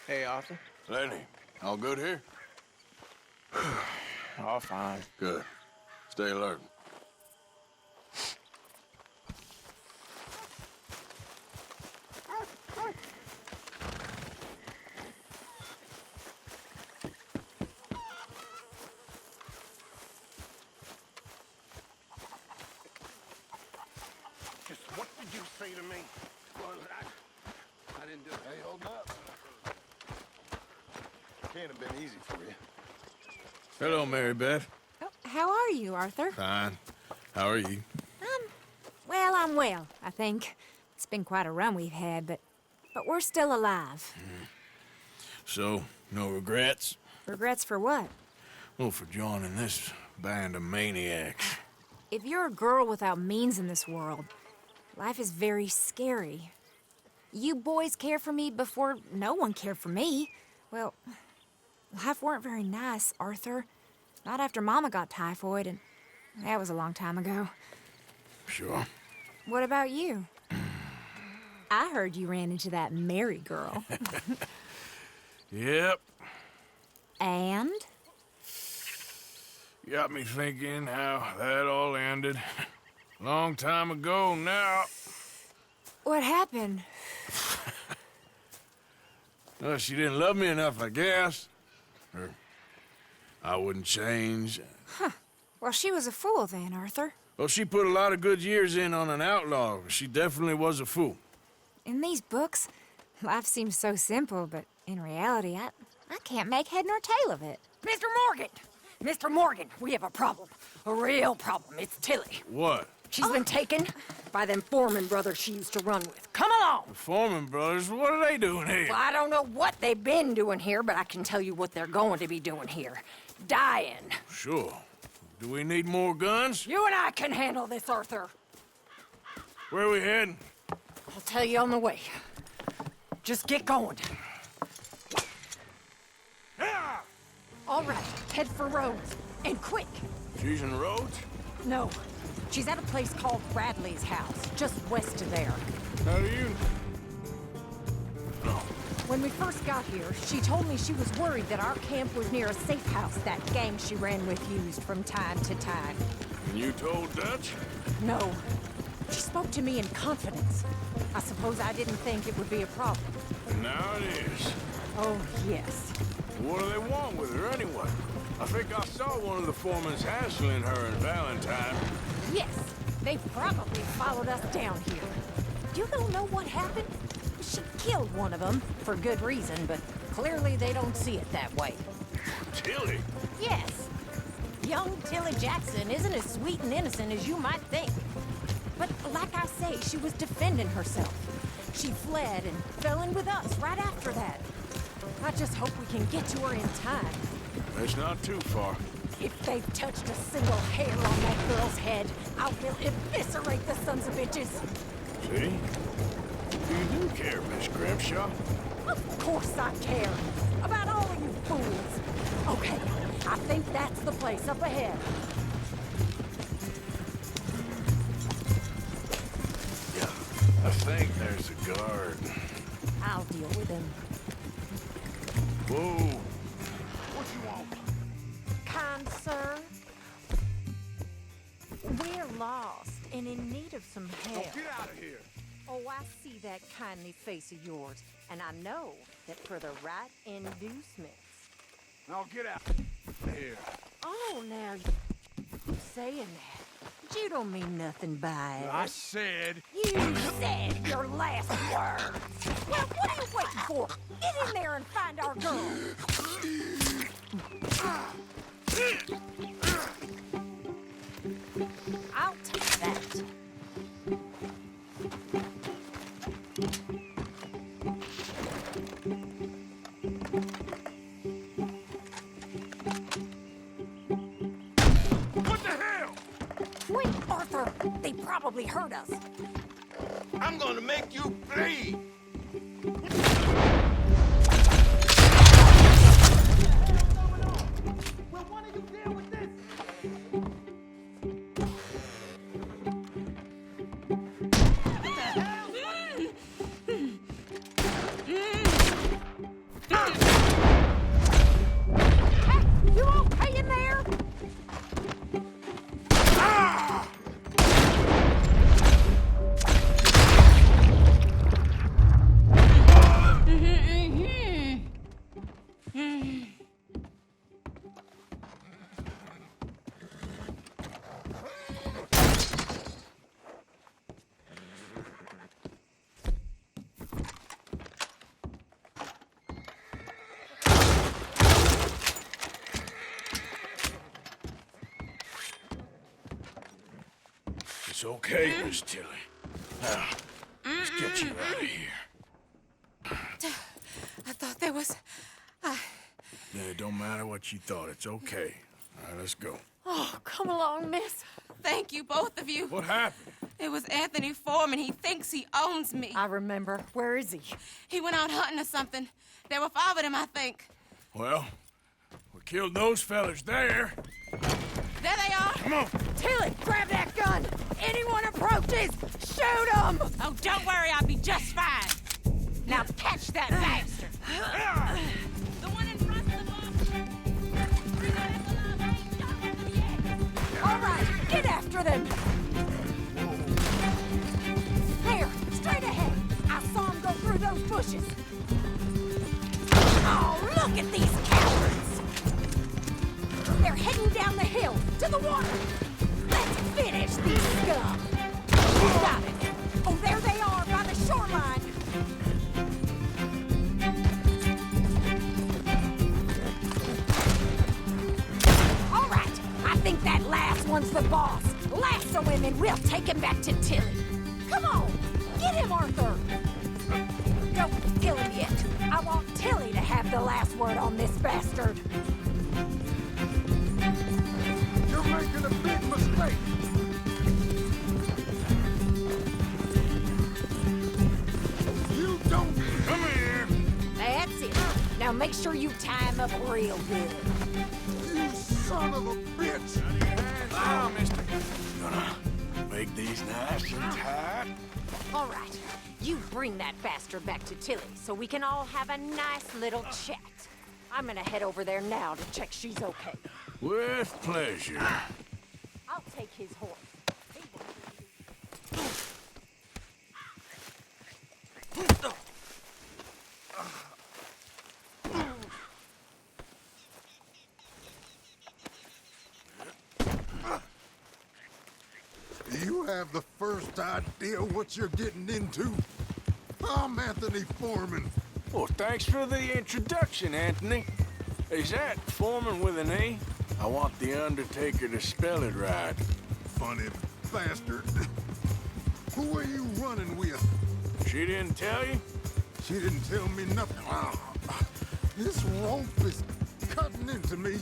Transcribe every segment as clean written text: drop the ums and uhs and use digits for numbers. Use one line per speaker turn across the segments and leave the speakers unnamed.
Hey, Arthur.
Lenny, all good here?
All fine.
Good. Stay alert.
Just what did you say to me? Well, I didn't do it.
Hey, hold up. Can't have been easy for you. Hello, Mary Beth.
Oh, how are you, Arthur?
Fine. How are you?
Well, I'm well, I think. It's been quite a run we've had, but we're still alive.
So, no regrets?
Regrets for what?
Well, for joining this band of maniacs.
If you're a girl without means in this world, life is very scary. You boys cared for me before no one cared for me. Well, life weren't very nice, Arthur. Not after Mama got typhoid, and that was a long time ago.
Sure.
What about you? I heard you ran into that Mary girl.
Yep.
And?
Got me thinking how that all ended. Long time ago now.
What happened?
Well, she didn't love me enough, I guess. Or I wouldn't change.
Well, she was a fool then, Arthur.
Well, she put a lot of good years in on an outlaw. She definitely was a fool.
In these books, life seems so simple, but in reality, I can't make head nor tail of it.
Mr. Morgan! Mr. Morgan, we have a problem. A real problem. It's Tilly.
What?
She's been taken by them Foreman brothers she used to run with. Come along!
The Foreman brothers? What are they doing here?
Well, I don't know what they've been doing here, but I can tell you what they're going to be doing here. Dying.
Sure. Do we need more guns?
You and I can handle this, Arthur.
Where are we heading?
I'll tell you on the way. Just get going. All right, head for Rhodes. And quick.
She's in Rhodes?
No, she's at a place called Bradley's house, just west of there.
How do you... No.
When we first got here, she told me she was worried that our camp was near a safe house that gang she ran with used from time to time.
And you told Dutch?
No. She spoke to me in confidence. I suppose I didn't think it would be a problem.
And now it is.
Oh, yes.
What do they want with her anyway? I think I saw one of the foremans hassling her and Valentine.
Yes, they probably followed us down here. You don't know what happened? She killed one of them, for good reason, but clearly they don't see it that way.
Tilly?
Yes. Young Tilly Jackson isn't as sweet and innocent as you might think. But like I say, she was defending herself. She fled and fell in with us right after that. I just hope we can get to her in time.
It's not too far.
If they've touched a single hair on that girl's head, I will eviscerate the sons of bitches.
See? You do care, Miss Grimshaw.
Of course I care. About all of you fools. Okay, I think that's the place up ahead.
Yeah, I think there's a guard.
I'll deal with him.
Whoa.
What you want?
Kind sir, we're lost and in need of some help.
Get out of here.
Oh, I see that kindly face of yours, and I know that for the right inducements.
Now get out here.
Oh, now you saying that. But you don't mean nothing by it.
I said...
You said your last words. Well, what are you waiting for? Get in there and find our girl. I'll take that.
What the hell?
Wait, Arthur. They probably heard us.
I'm gonna make you bleed. Will one of you deal with this? What the hell?
It's okay, Miss Tilly. Now, let's get you out of here.
I thought there was...
Yeah, it don't matter what you thought. It's okay. All right, let's go.
Oh, come along, miss. Thank you, both of you.
What happened?
It was Anthony Foreman. He thinks he owns me.
I remember. Where is he?
He went out hunting or something. There were 5 of them, I think.
Well, we killed those fellas there.
There they are.
Come on.
Tilly, grab that gun! Anyone approaches, shoot them!
Oh, don't worry. I'll be just fine. Now catch that bastard. The one in front of the box.
All right, get after them! There, straight ahead. I saw him go through those bushes. Oh, look at these cowards! They're heading down the hill, to the water. Let's finish these scum. Got it. Oh, there they are, by the shoreline. All right, I think that last one's the boss. Lasso him and we'll take him back to Tilly. Come on, get him, Arthur. Don't kill him yet. I want Tilly to have the last word on this bastard.
You're making a big mistake. You don't...
Come here.
That's it. Now make sure you tie him up real good.
You son of a bitch!
Now, mister. Gonna make these nice and tight.
All right, you bring that bastard back to Tilly so we can all have a nice little chat. I'm gonna head over there now to check she's okay.
With pleasure.
I'll take his horse.
You have the first idea what you're getting into? I'm Anthony Foreman.
Well, thanks for the introduction, Anthony. Is that Foreman with an E? I want the Undertaker to spell it right.
Funny bastard. Who are you running with?
She didn't tell you?
She didn't tell me nothing. This rope is cutting into me.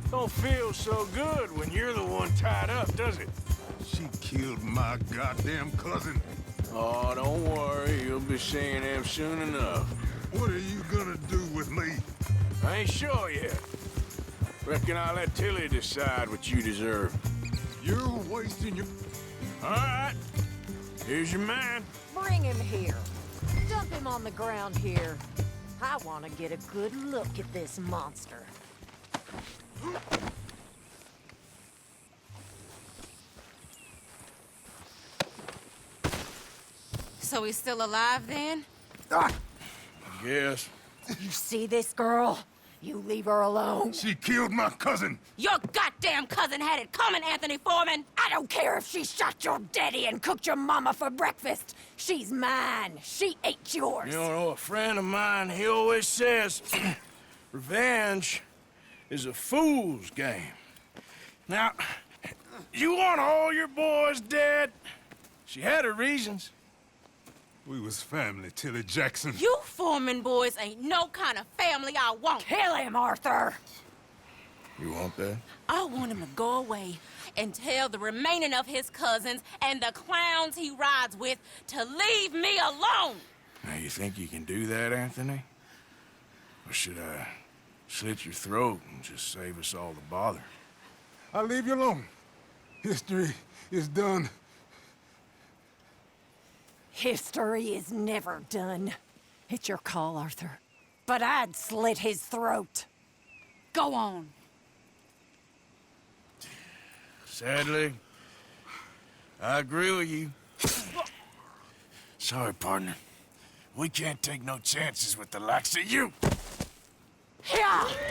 Don't feel so good when you're the one tied up, does it?
She killed my goddamn cousin.
Oh, don't worry. You'll be seeing him soon enough.
What are you gonna do with me?
I ain't sure yet. Reckon I'll let Tilly decide what you deserve.
You're wasting your...
All right. Here's your man.
Bring him here. Dump him on the ground here. I want to get a good look at this monster.
So he's still alive then?
Ah,
I guess.
You see this girl? You leave her alone.
she killed my cousin.
Your goddamn cousin had it coming, Anthony Foreman!
I don't care if she shot your daddy and cooked your mama for breakfast. She's mine. She ate yours.
You know, a friend of mine, he always says, revenge is a fool's game. Now, you want all your boys dead? She had her reasons.
We was family, Tilly Jackson.
You Foreman boys ain't no kind of family I want.
Kill him, Arthur.
You want that?
I want him to go away and tell the remaining of his cousins and the clowns he rides with to leave me alone.
Now, you think you can do that, Anthony? Or should I slit your throat and just save us all the bother?
I'll leave you alone. History is done.
History is never done. It's your call, Arthur. But I'd slit his throat.
Go on.
Sadly, I agree with you. Sorry, partner. We can't take no chances with the likes of you.
Yeah!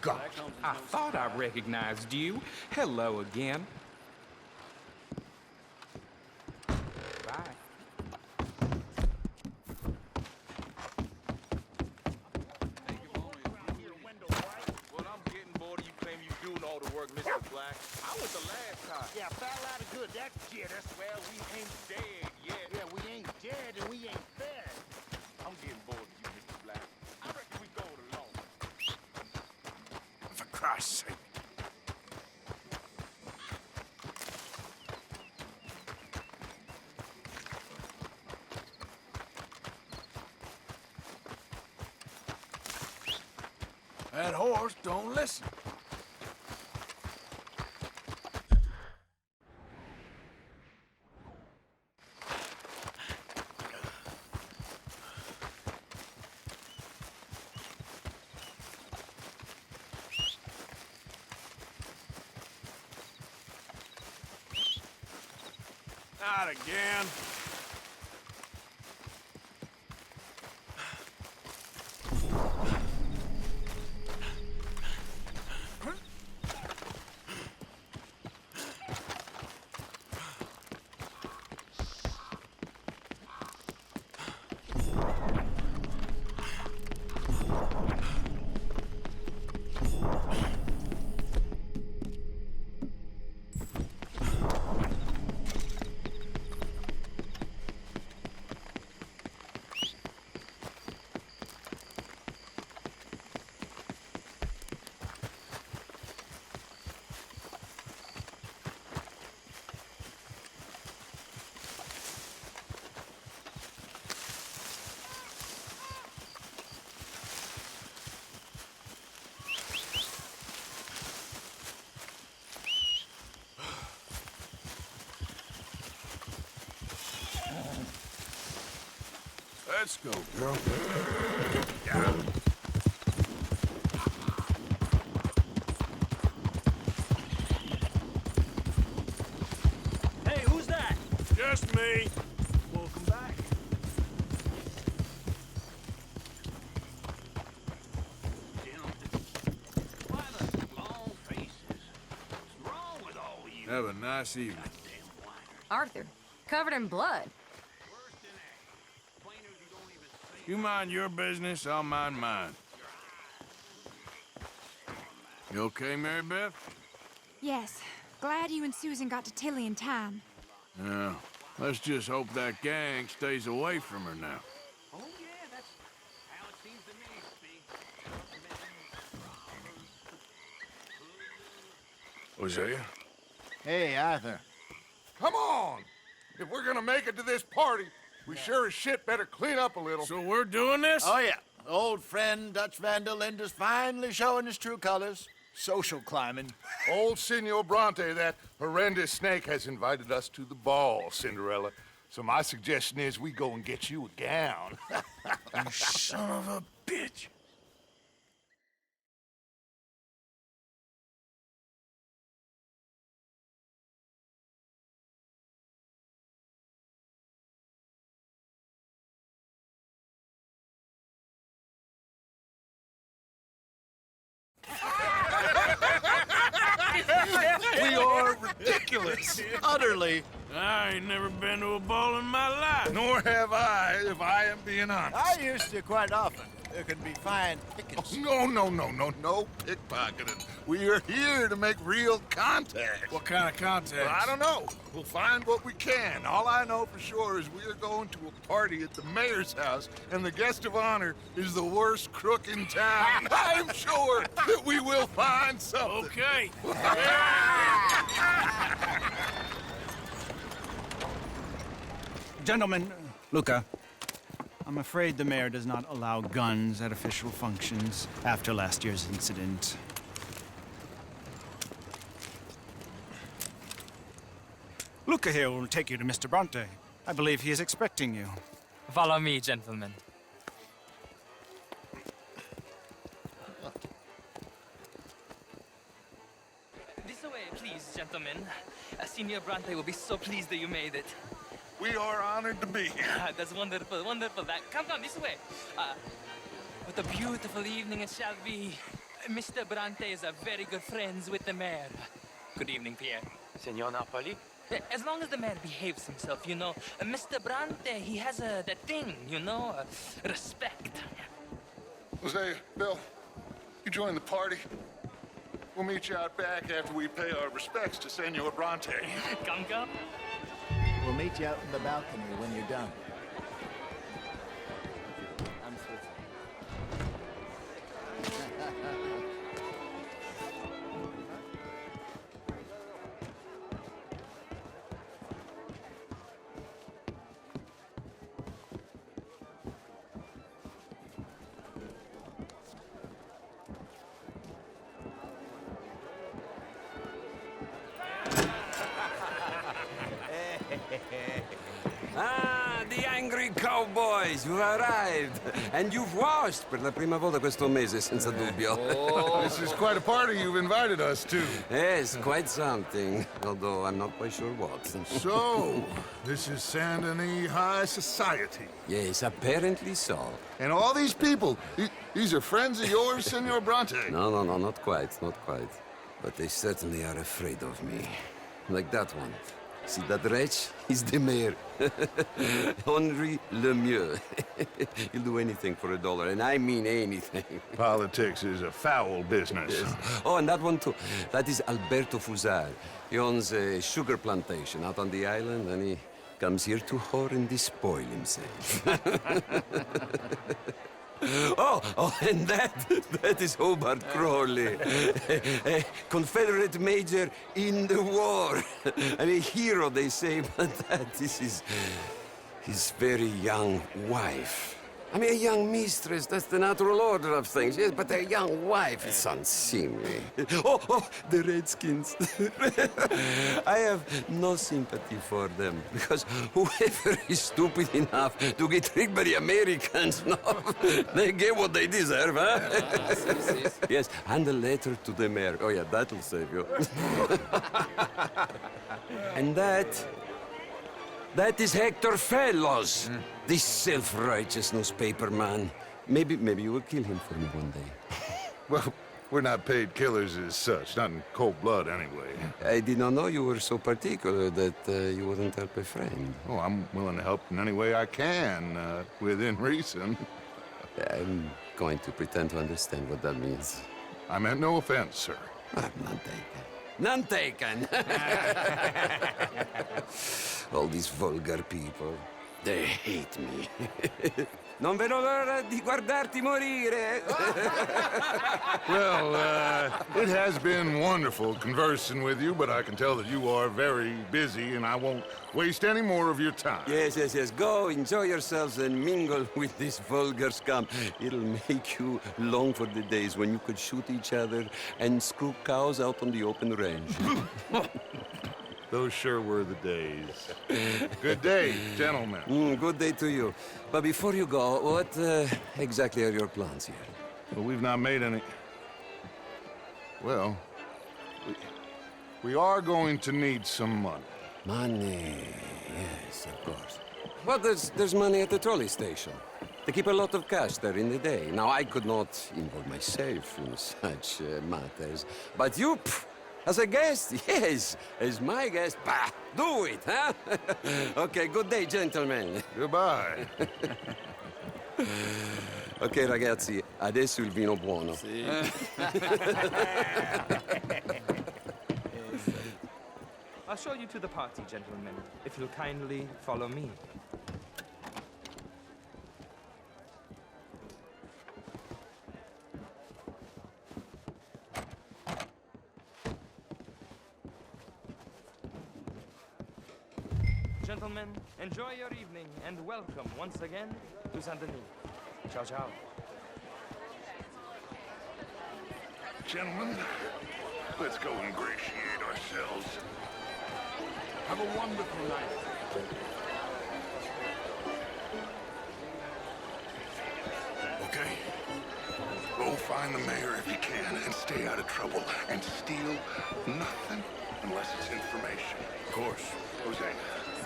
gosh, I thought I recognized you. Hello again. Bye.
Well, I'm getting bored of you claiming you doing all the work, Mr. Black. I was the last time.
Yeah, foul out of good. That get us.
Well, we ain't dead yet.
Yeah, we ain't dead and we ain't fed.
I'm getting bored of you, Mr. Black. I reckon we go it alone.
For Christ's sake. That horse don't listen. Not again. Let's go, girl. Yeah.
Hey, who's that?
Just me.
Welcome back.
Why the long faces? What's wrong with all you?
Have a nice evening.
Arthur, covered in blood.
You mind your business, I'll mind mine. You okay, Mary Beth?
Yes. Glad you and Susan got to Tilly in time.
Yeah. Let's just hope that gang stays away from her now.
Oh, yeah, that's how it seems to me,
Hosea?
Hey, Arthur.
Come on! If we're gonna make it to this party, we sure as shit better clean up a little.
So we're doing this?
Oh, yeah. Old friend Dutch Van der Linde's finally showing his true colors. Social climbing.
Old Senor Bronte, that horrendous snake, has invited us to the ball, Cinderella. So my suggestion is we go and get you a gown.
You son of a bitch.
We are ridiculous. Utterly.
I ain't never been to a ball in my life.
Nor have I, if I am being honest.
I used to quite often. There can be fine pickets.
No pickpocketing. We are here to make real contact.
What kind of contact?
I don't know. We'll find what we can. All I know for sure is we are going to a party at the mayor's house, and the guest of honor is the worst crook in town. I'm sure that we will find something.
Okay.
Gentlemen, Luca, I'm afraid the mayor does not allow guns at official functions after last year's incident. Luca here will take you to Mr. Bronte. I believe he is expecting you.
Follow me, gentlemen. This way, please, gentlemen. Senior Bronte will be so pleased that you made it.
We are honored to be here.
That's wonderful, wonderful. Come, this way. What a beautiful evening it shall be. Mr. Bronte is a very good friends with the mayor. Good evening, Pierre.
Senor Napoli?
As long as the mayor behaves himself, you know. Mr. Bronte, he has that thing, you know, respect.
Jose, Bill, you join the party. We'll meet you out back after we pay our respects to Senor Bronte.
Come, come.
We'll meet you out in the balcony when you're done. I'm
Ah, the angry cowboys, you've arrived. And you've washed per la prima volta questo mese, senza dubbio.
This is quite a party you've invited us to.
Yes, quite something. Although I'm not quite sure what.
So, this is Saint Denis High Society.
Yes, apparently so.
And all these people, these are friends of yours, Senor Bronte?
No, not quite, not quite. But they certainly are afraid of me. Like that one. See that wretch? He's the mayor. Henri Lemieux. He'll do anything for $1, and I mean anything.
Politics is a foul business.
Yes. Oh, and that one too. That is Alberto Fusar. He owns a sugar plantation out on the island, and he comes here to whore and despoil himself. Oh, and that is Hobart Crawley, a Confederate major in the war. I mean, hero, they say, but that is his very young wife. I mean, a young mistress, that's the natural order of things, yes, but a young wife, it's unseemly. Oh, the Redskins. I have no sympathy for them, because whoever is stupid enough to get tricked by the Americans, no, they get what they deserve, huh? Yes, and a letter to the mayor. Oh, yeah, that'll save you. And that is Hector Fellows, this self-righteous newspaper man. Maybe you will kill him for me one day.
Well, we're not paid killers as such, not in cold blood anyway.
I did not know you were so particular that you wouldn't help a friend.
Oh, I'm willing to help in any way I can, within reason.
I'm going to pretend to understand what that means.
I meant no offense, sir.
None taken. None taken! All these vulgar people, they hate me. Non vedo l'ora di guardarti morire.
Well, it has been wonderful conversing with you, but I can tell that you are very busy, and I won't waste any more of your time.
Yes. Go, enjoy yourselves, and mingle with this vulgar scum. It'll make you long for the days when you could shoot each other and screw cows out on the open range.
Those sure were the days. Good day, gentlemen.
Good day to you. But before you go, what exactly are your plans here?
Well, we've not made any... Well, we are going to need some money.
Money, yes, of course. Well, there's money at the trolley station. They keep a lot of cash there in the day. Now, I could not involve myself in such matters. But you, as a guest, yes, as my guest, bah, do it, huh? Okay, good day, gentlemen.
Goodbye.
Ok, ragazzi, adesso il vino buono.
Sì. I'll show you to the party, gentlemen, if you'll kindly follow me. Gentlemen, enjoy your evening and welcome once again to Saint Denis. Ciao, ciao.
Gentlemen, let's go ingratiate ourselves. Have a wonderful night. Okay? Go find the mayor if you can and stay out of trouble and steal nothing unless it's information. Of course. Jose,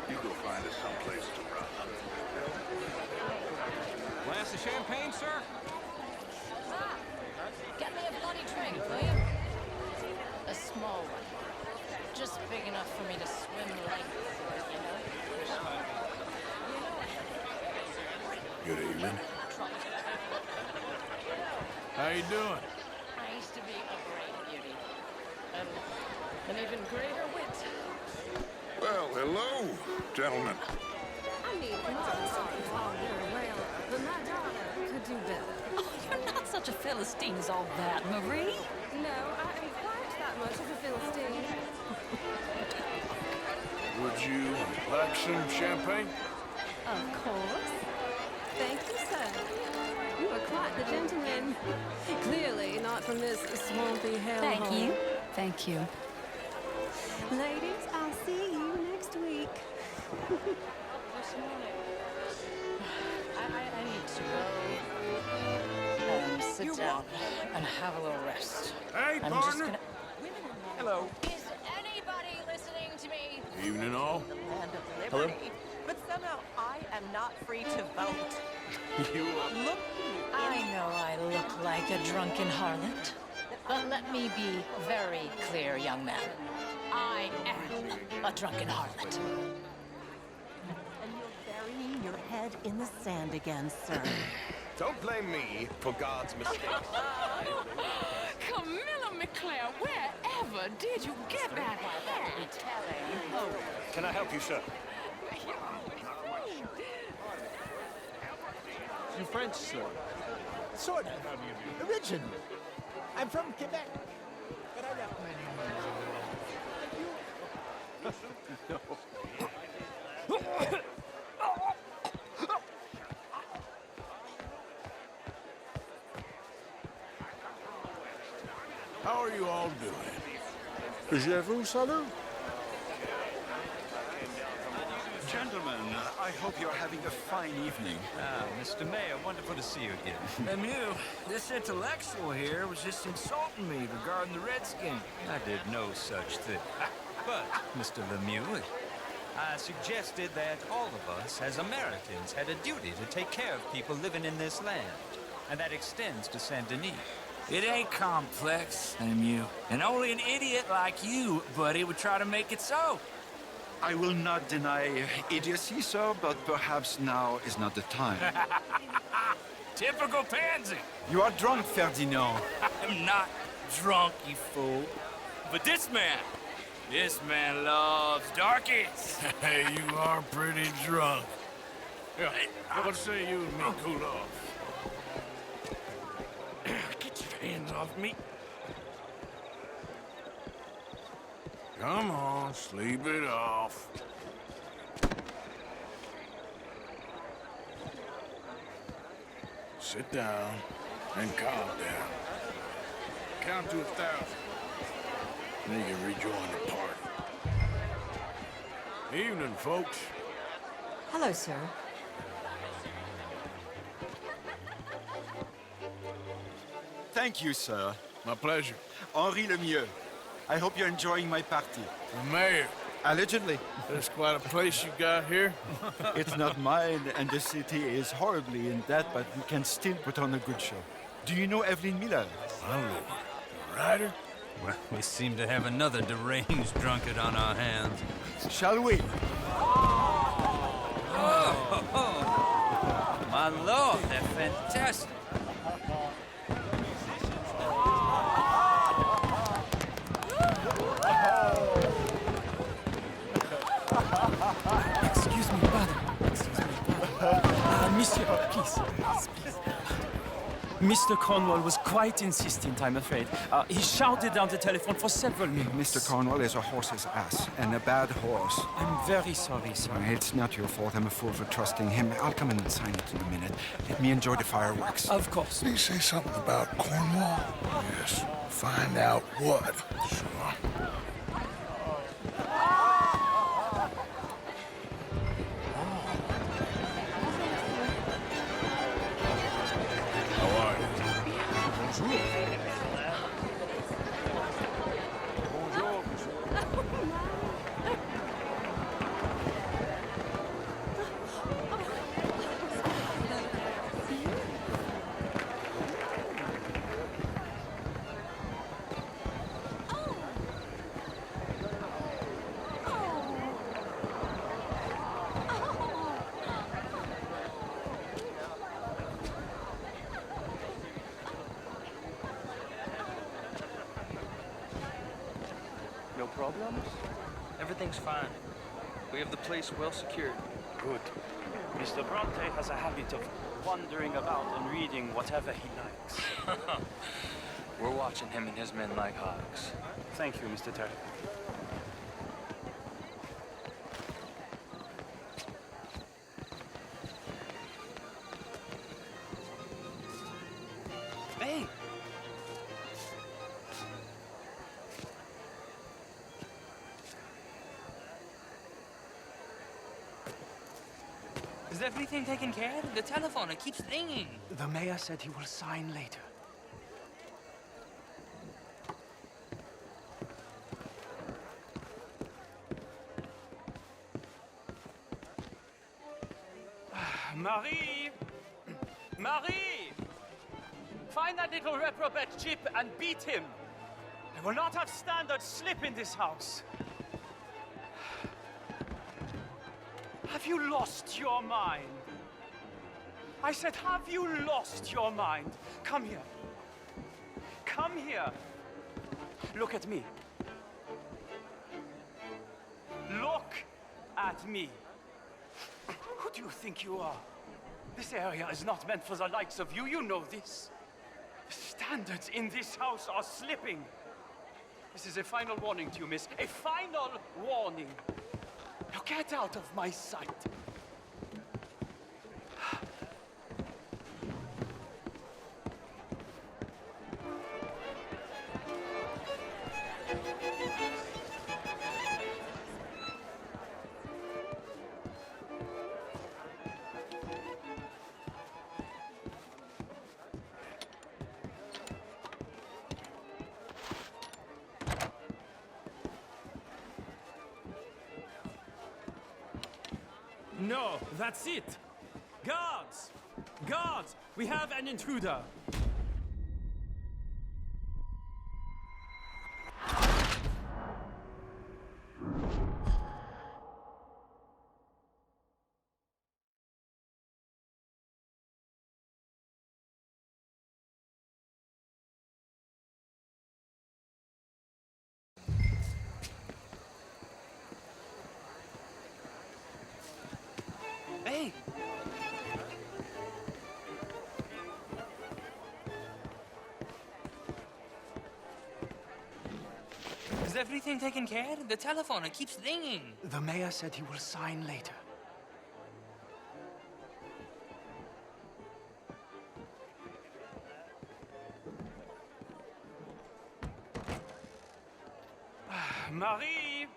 you go find us someplace to rob.
Glass of champagne, sir?
Get me a bloody drink, will you? A small one. Just big enough for me to swim length, you know?
Good evening. How you doing?
I used to be a great beauty. And an even greater wit.
Well, hello, gentlemen.
I mean, it's all very well, but my daughter could do better.
Oh, you're not such a Philistine as all that, Marie.
No, I am quite that much of a Philistine.
Would you like some champagne?
Of course. Thank you, sir. You are quite the gentleman. Clearly not from this swampy hellhole.
Thank you. Thank you.
Ladies, I'll see you next week.
This morning, I need to go and sit down and have a little rest.
Hey,
I'm
partner.
just gonna...
Hello.
Is anybody listening to me?
Evening, all.
Land of liberty. But somehow I am not free to vote.
You,
Look, I know I look like a drunken harlot. But let me be very clear, young man. I am a drunken harlot. And you're burying your head in the sand again, sir.
Don't blame me for God's mistakes.
Camilla McClare, wherever did you get that hat?
Can I help you, sir?
You French, sir? Sort of. Originally. I'm from Quebec. But I left my
how are you all doing?
Je vous salue.
Gentlemen, I hope you're having a fine evening.
Mr. Mayor, wonderful to see you again.
Lemieux, this intellectual here was just insulting me regarding the Redskins.
I did no such thing. But, Mr. Lemieux, I suggested that all of us, as Americans, had a duty to take care of people living in this land. And that extends to Saint Denis.
It ain't complex, Lemieux. And only an idiot like you, buddy, would try to make it so.
I will not deny idiocy, sir, but perhaps now is not the time.
Typical pansy.
You are drunk, Ferdinand.
I'm not drunk, you fool. But this man loves darkies. Hey, you are pretty drunk. Yeah, what say you and me cool off? Get your hands off me. Come on, sleep it off. Sit down and calm down. Count to 1,000. Then you can rejoin the party. Evening, folks.
Hello, sir.
Thank you, sir.
My pleasure.
Henri Lemieux. I hope you're enjoying my party.
The mayor.
Allegedly.
That's quite a place you got here.
It's not mine, and the city is horribly in debt, but we can still put on a good show. Do you know Evelyn Miller?
My lord. The writer?
Well, we seem to have another deranged drunkard on our hands.
Shall we?
My lord, they're fantastic.
Excuse me, brother. Excuse me, brother. Monsieur, please. Mr. Cornwall was quite insistent, I'm afraid. He shouted down the telephone for several minutes.
Mr. Cornwall is a horse's ass, and a bad horse.
I'm very sorry, sir.
It's not your fault. I'm a fool for trusting him. I'll come in and sign it in a minute. Let me enjoy the fireworks.
Of course.
Did he say something about Cornwall?
Yes.
Find out what.
Sure. How are you? Bonjour.
Everything's fine. We have the place well secured.
Good. Mr. Bronte has a habit of wandering about and reading whatever he likes.
We're watching him and his men like hawks.
Thank you, Mr. Terry.
Hey! Is everything taken care of? The telephone, it keeps ringing.
The mayor said he will sign later.
Marie! Marie! Find that little reprobate Chip and beat him. I will not have standards slip in this house. Have you lost your mind? I said, have you lost your mind? Come here. Come here. Look at me. Look at me. Who do you think you are? This area is not meant for the likes of you. You know this. The standards in this house are slipping. This is a final warning to you, miss. A final warning. Now get out of my sight. No, that's it. Guards! Guards! We have an intruder.
Hey! Is everything taken care of? The telephone, it keeps ringing.
The mayor said he will sign later.
Marie!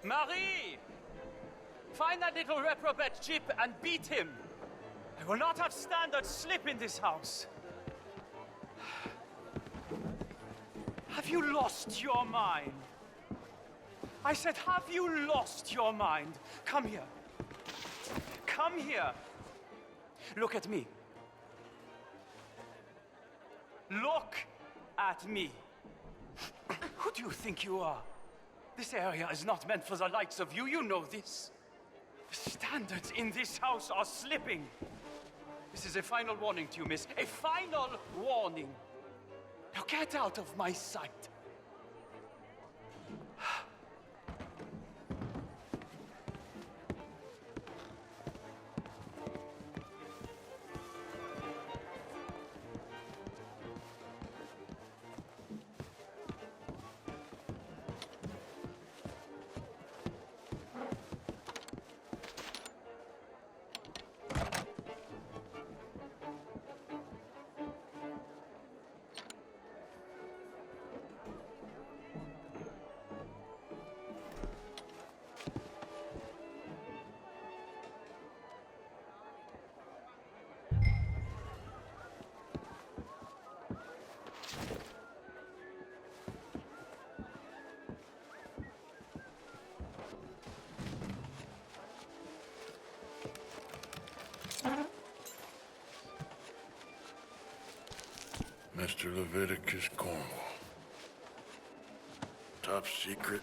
Marie! Find that little reprobate Chip and beat him. I will not have standards slip in this house. Have you lost your mind? I said, have you lost your mind? Come here. Come here. Look at me. Look at me. Who do you think you are? This area is not meant for the likes of you. You know this. The standards in this house are slipping. This is a final warning to you, miss. A final warning. Now get out of my sight.
Mr. Leviticus Cornwall. Top secret.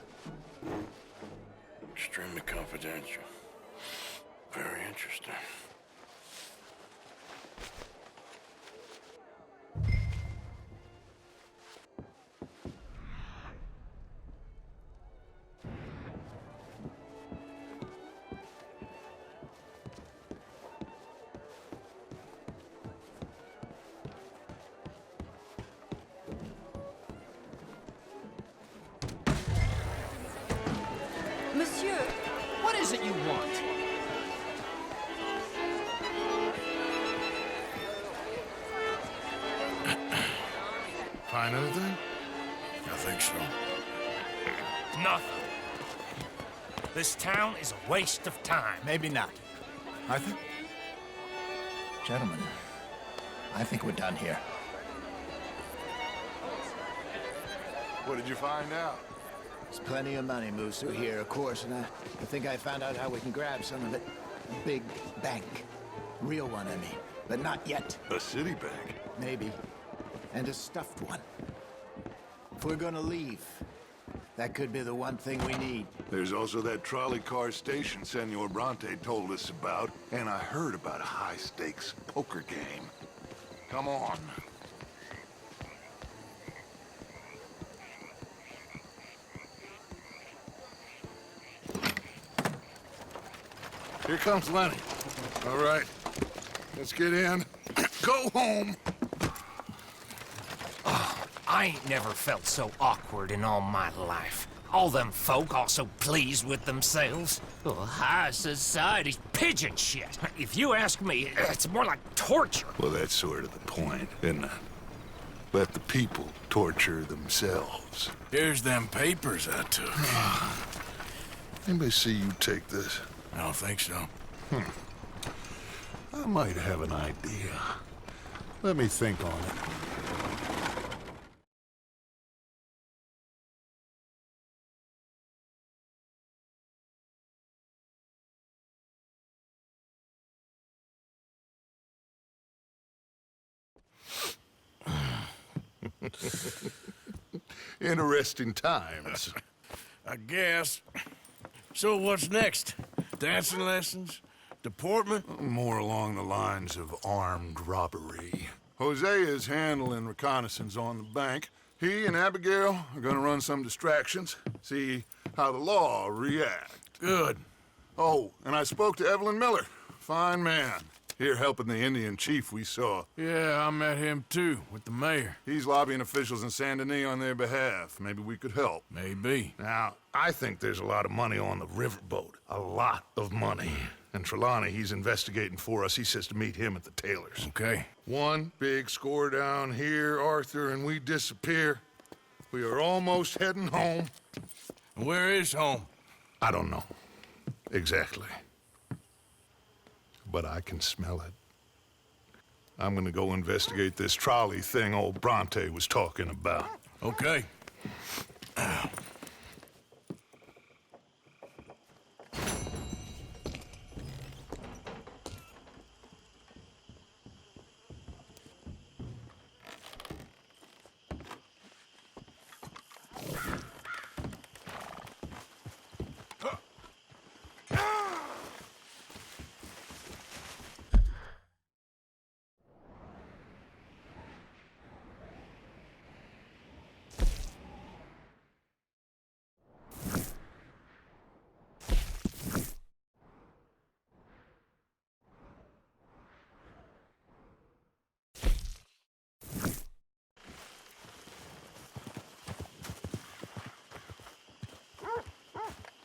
Extremely confidential. Very interesting.
monsieur.
What is it you want?
Find anything? I think so.
Nothing. This town is a waste of time. Maybe not. Arthur? Gentlemen, I think we're done here.
What did you find out?
There's plenty of money moves through here, of course, and I think I found out how we can grab some of it. A big bank. Real one, I mean. But not yet.
A city bank?
Maybe. And a stuffed one. If we're gonna leave, that could be the one thing we need.
There's also that trolley car station Senor Bronte told us about, and I heard about a high-stakes poker game. Come on. Here comes Lenny. All right, let's get in. Go home.
I ain't never felt so awkward in all my life. All them folk all so pleased with themselves. Oh, high society's pigeon shit. If you ask me, it's more like torture.
Well, that's sort of the point, isn't it? Let the people torture themselves.
Here's them papers I took.
Anybody see you take this?
I don't think so.
I might have an idea. Let me think on it. Interesting times.
I guess. So what's next? Dancing lessons? Deportment?
More along the lines of armed robbery. Hosea is handling reconnaissance on the bank. He and Abigail are gonna run some distractions, see how the law react.
Good.
Oh, and I spoke to Evelyn Miller. Fine man. Here helping the Indian chief we saw.
Yeah, I met him too, with the mayor.
He's lobbying officials in Saint Denis on their behalf. Maybe we could help.
Maybe.
Now, I think there's a lot of money on the riverboat. A lot of money. And Trelawney, he's investigating for us. He says to meet him at the Taylors.
Okay.
One big score down here, Arthur, and we disappear. We are almost heading home.
Where is home?
I don't know. Exactly. But I can smell it. I'm gonna go investigate this trolley thing old Bronte was talking about.
Okay.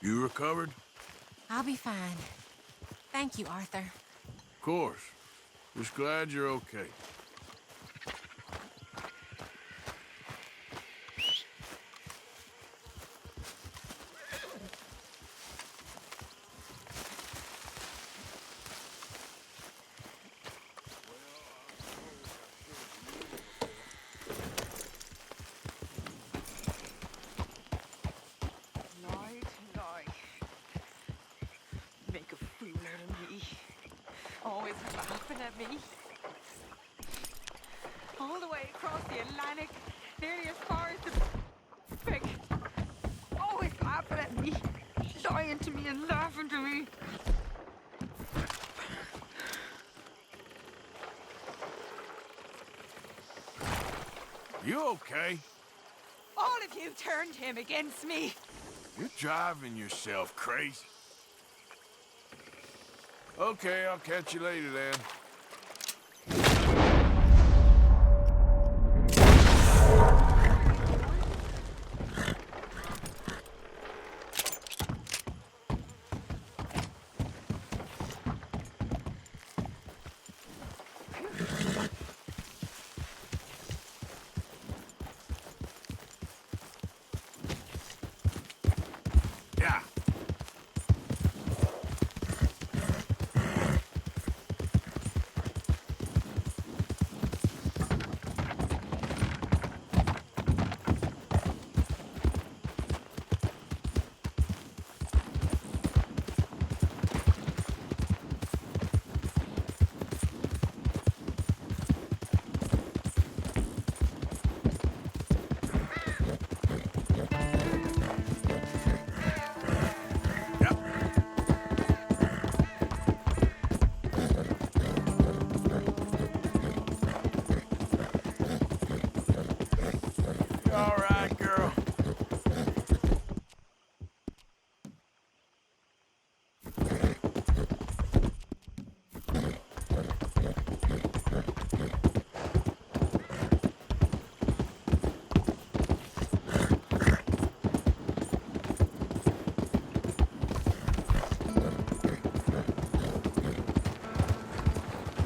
You recovered?
I'll be fine. Thank you, Arthur.
Of course. Just glad you're okay.
Make a fool out of me. Always laughing at me. All the way across the Atlantic, nearly as far as the Pacific. Always laughing at me. Lying to me and laughing to me.
You okay?
All of you turned him against me.
You're driving yourself crazy. Okay, I'll catch you later then.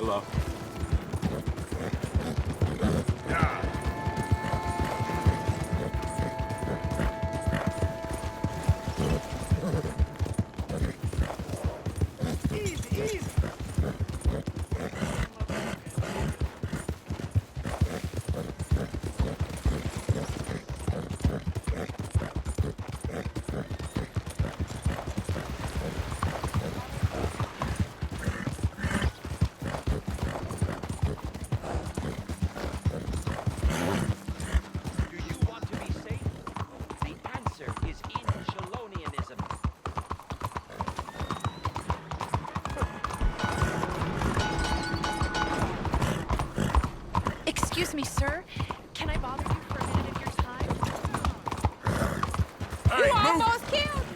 Hello.
Excuse me, sir. Can I bother you for a minute of your time?
Hey,
you
move.
almost killed!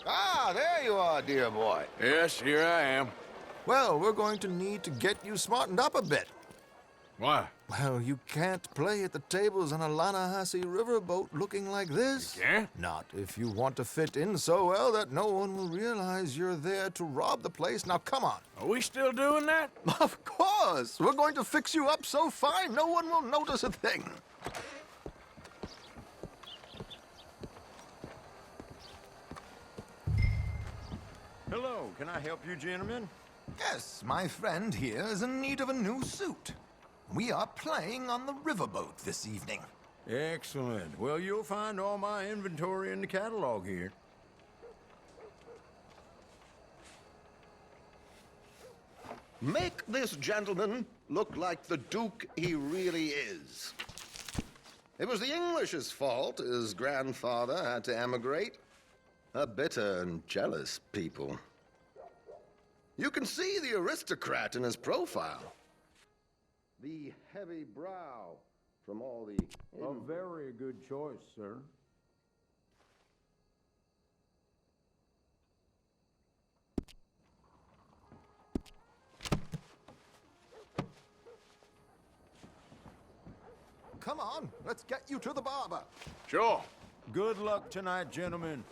Ah, there you are, dear boy.
Yes, here I am.
Well, we're going to need to get you smartened up a bit.
Why?
Well, you can't play at the tables on a Lannahechee riverboat looking like this.
You can't?
Not if you want to fit in so well that no one will realize you're there to rob the place. Now, come on.
Are we still doing that?
Of course. We're going to fix you up so fine no one will notice a thing.
Hello, can I help you, gentlemen?
Yes, my friend here is in need of a new suit. We are playing on the riverboat this evening.
Excellent. Well, you'll find all my inventory in the catalog here.
Make this gentleman look like the Duke he really is. It was the English's fault his grandfather had to emigrate. A bitter and jealous people. You can see the aristocrat in his profile. The heavy brow from all the...
A very good choice, sir.
Come on, let's get you to the barber.
Sure.
Good luck tonight, gentlemen.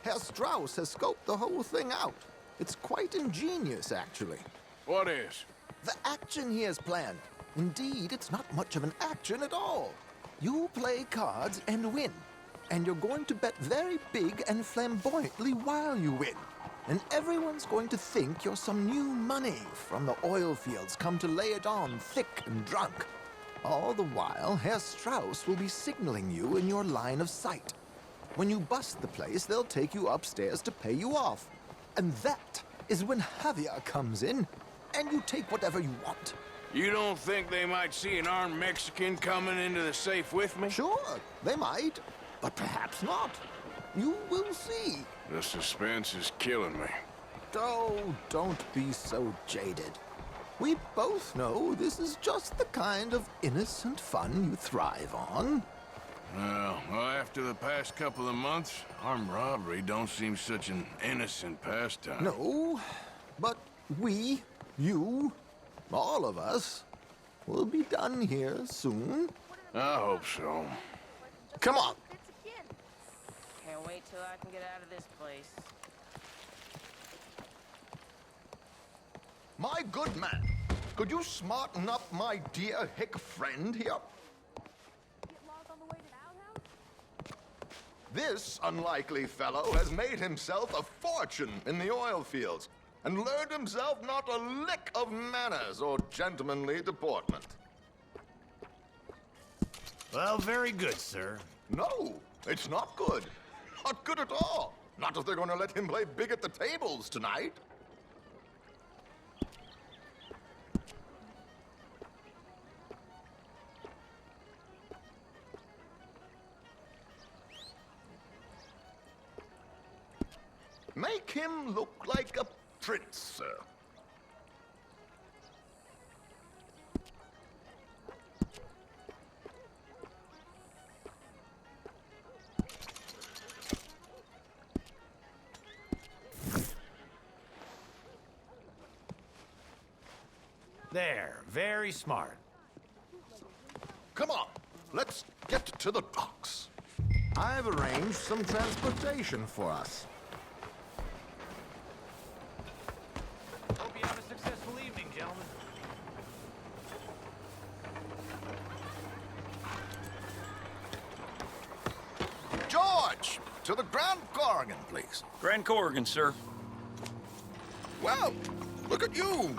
Herr Strauss has scoped the whole thing out. It's quite ingenious, actually.
What is?
The action he has planned. Indeed, it's not much of an action at all. You play cards and win. And you're going to bet very big and flamboyantly while you win. And everyone's going to think you're some new money from the oil fields come to lay it on thick and drunk. All the while, Herr Strauss will be signaling you in your line of sight. When you bust the place, they'll take you upstairs to pay you off. And that is when Javier comes in, and you take whatever you want.
You don't think they might see an armed Mexican coming into the safe with me?
Sure, they might, but perhaps not. You will see.
The suspense is killing me.
Oh, don't be so jaded. We both know this is just the kind of innocent fun you thrive on.
Well, after the past couple of months, armed robbery don't seem such an innocent pastime.
No, but we, you, all of us, will be done here soon.
I hope so.
Come on.
Can't wait till I can get out of this place.
My good man, could you smarten up my dear hick friend here? This unlikely fellow has made himself a fortune in the oil fields and learned himself not a lick of manners or gentlemanly deportment.
Well, very good, sir.
No, it's not good. Not good at all. Not if they're going to let him play big at the tables tonight. Make him look like a prince, sir.
There, very smart.
Come on, let's get to the docks.
I've arranged some transportation for us.
Hope you have a successful evening, gentlemen.
George, to the Grand Corrigan, please.
Grand Corrigan, sir.
Well, look at you.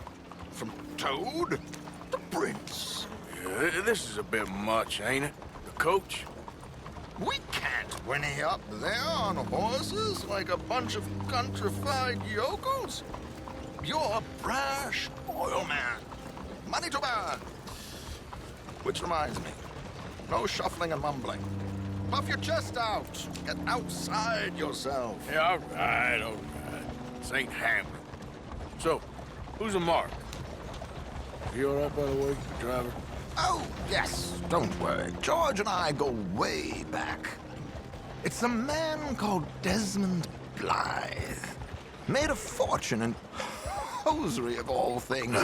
From Toad to Prince.
Yeah, this is a bit much, ain't it? The coach?
We can't whinny up there on horses like a bunch of countrified yokels. You're a brash oil man. Money to burn. Which reminds me, no shuffling and mumbling. Puff your chest out. Get outside yourself.
Yeah, all right. This ain't Hamlet. So, who's a mark? You all right, by the way, driver?
Oh, yes. Don't worry. George and I go way back. It's a man called Desmond Blythe. Made a fortune in hosiery of all things.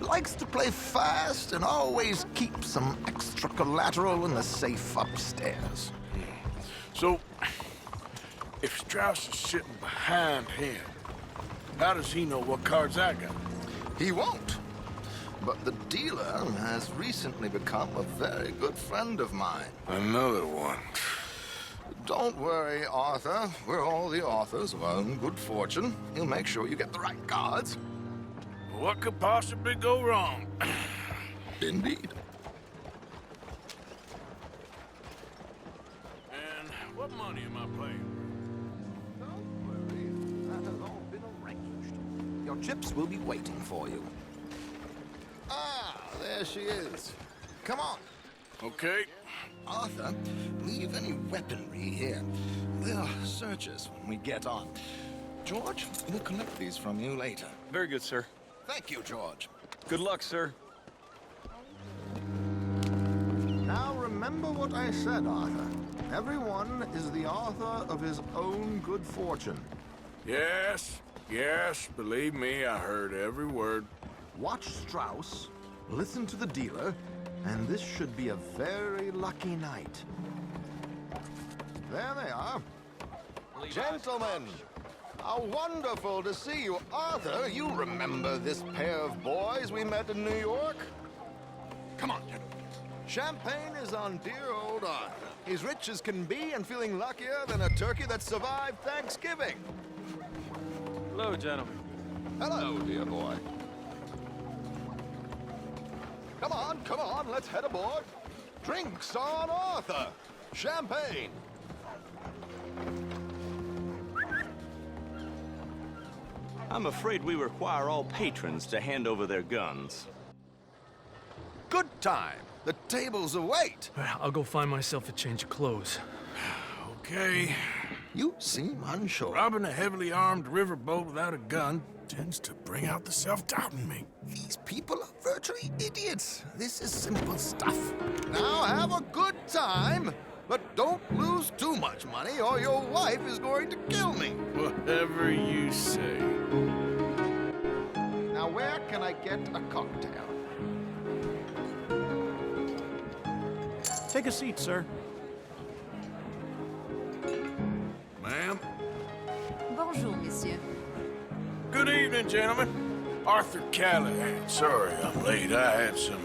Likes to play fast and always keeps some extra collateral in the safe upstairs.
So, if Strauss is sitting behind him, how does he know what cards I got?
He won't. But the dealer has recently become a very good friend of mine.
Another one.
Don't worry, Arthur. We're all the authors of our own good fortune. He'll make sure you get the right cards.
What could possibly go wrong?
Indeed.
And what money am I playing?
Don't worry. That has all been arranged. Your chips will be waiting for you. Ah, there she is. Come on.
Okay.
Arthur, leave any weaponry here. They'll search us when we get on. George, we'll collect these from you later.
Very good, sir.
Thank you, George.
Good luck, sir.
Now remember what I said, Arthur. Everyone is the author of his own good fortune.
Yes, believe me, I heard every word.
Watch Strauss, listen to the dealer, and this should be a very lucky night. There they are.
Gentlemen, how wonderful to see you. Arthur, you remember this pair of boys we met in New York? Come on, gentlemen. Champagne is on dear old Arthur. He's rich as can be and feeling luckier than a turkey that survived Thanksgiving.
Hello, gentlemen.
Hello, dear boy. Come on, let's head aboard. Drinks on Arthur. Champagne.
I'm afraid we require all patrons to hand over their guns.
Good time. The tables await.
I'll go find myself a change of clothes.
Okay.
You seem unsure.
Robbing a heavily armed riverboat without a gun tends to bring out the self-doubt in me.
These people are virtually idiots. This is simple stuff. Now have a good time, but don't lose too much money or your wife is going to kill me.
Whatever you say.
Now where can I get a cocktail?
Take a seat, sir.
Ma'am?
Bonjour, monsieur.
Good evening, gentlemen. Arthur Callahan. Sorry I'm late. I had some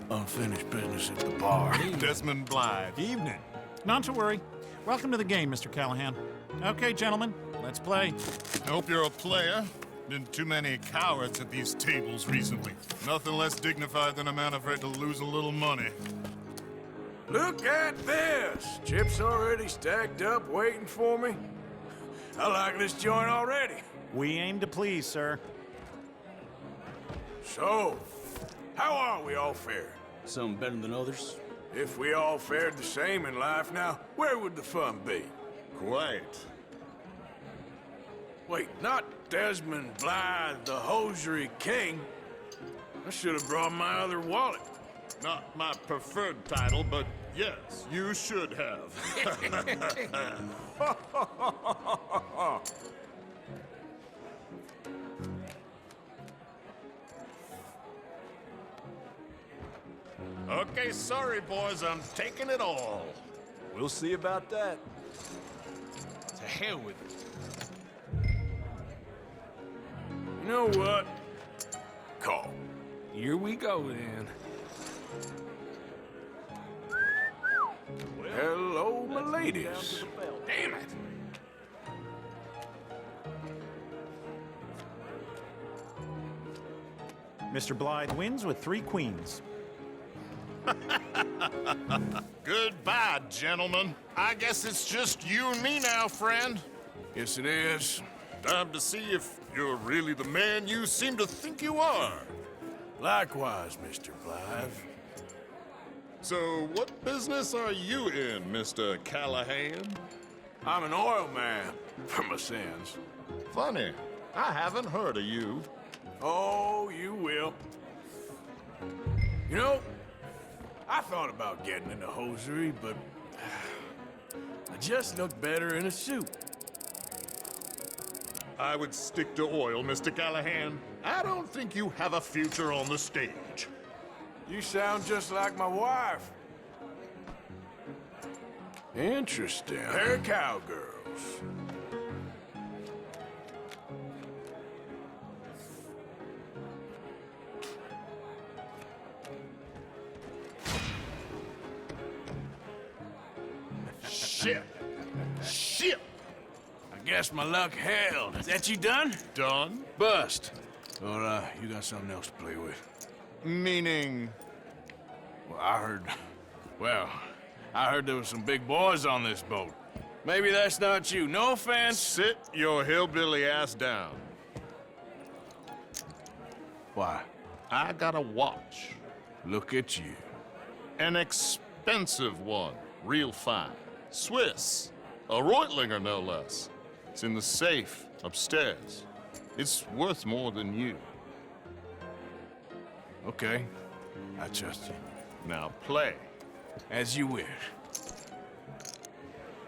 unfinished business at the bar.
Desmond Blythe.
Evening. Not to worry. Welcome to the game, Mr. Callahan. Okay, gentlemen, let's play.
I hope you're a player. Been too many cowards at these tables recently. Nothing less dignified than a man afraid to lose a little money.
Look at this! Chips already stacked up, waiting for me. I like this joint already.
We aim to please, sir.
So, how are we all fared?
Some better than others.
If we all fared the same in life now, where would the fun be?
Quite.
Wait, not Desmond Blythe, the hosiery king. I should have brought my other wallet.
Not my preferred title, but yes, you should have. Okay, sorry, boys. I'm taking it all.
We'll see about that.
To hell with it. You know what? Call.
Here we go, then.
Hello, my ladies. Damn it.
Mr. Blythe wins with 3 queens.
Goodbye, gentlemen. I guess it's just you and me now, friend.
Yes, it is.
Time to see if you're really the man you seem to think you are.
Likewise, Mr. Blythe.
So, what business are you in, Mr. Callahan?
I'm an oil man, for my sins.
Funny, I haven't heard of you.
Oh, you will. You know, I thought about getting into hosiery, but I just look better in a suit.
I would stick to oil, Mr. Callahan. I don't think you have a future on the stage.
You sound just like my wife. Interesting. They're cowgirls.
Shit! Shit!
I guess my luck held. Is that you done?
Done?
Bust. Or, you got something else to play with?
Meaning?
Well, I heard there was some big boys on this boat. Maybe that's not you. No offense.
Sit your hillbilly ass down.
Why?
I got a watch.
Look at you.
An expensive one. Real fine. Swiss. A Reutlinger, no less. It's in the safe upstairs. It's worth more than you.
Okay. I trust you.
Now play.
As you wish.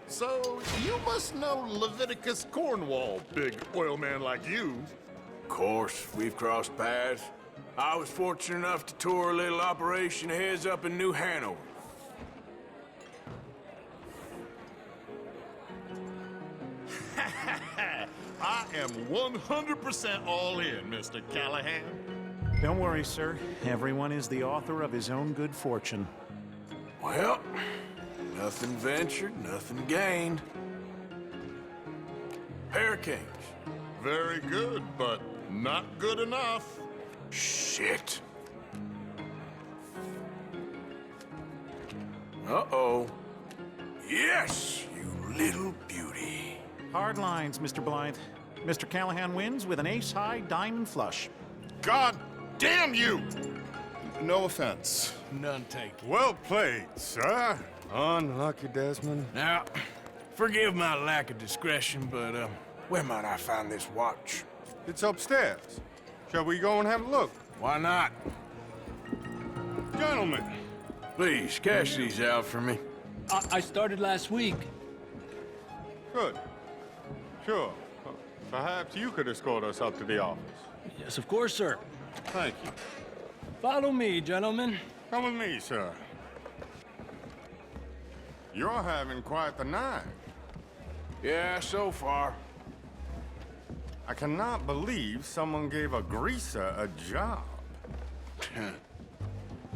So, you must know Leviticus Cornwall, big oil man like you.
Of course, we've crossed paths. I was fortunate enough to tour a little operation of his up in New Hanover.
I am 100% all in, Mr. Callahan.
Don't worry, sir. Everyone is the author of his own good fortune.
Well, nothing ventured, nothing gained. Pair of kings.
Very good, but not good enough.
Shit. Uh-oh. Yes, you little beauty.
Hard lines, Mr. Blythe. Mr. Callahan wins with an ace-high diamond flush.
God damn you! No offense.
None taken.
Well played, sir. Unlucky, Desmond.
Now, forgive my lack of discretion, but, where might I find this watch?
It's upstairs. Shall we go and have a look?
Why not?
Gentlemen.
Please, cash these out for me.
I started last week.
Good. Sure. Perhaps you could escort us up to the office.
Yes, of course, sir.
Thank you.
Follow me, gentlemen.
Come with me, sir. You're having quite the night.
Yeah, so far.
I cannot believe someone gave a greaser a job.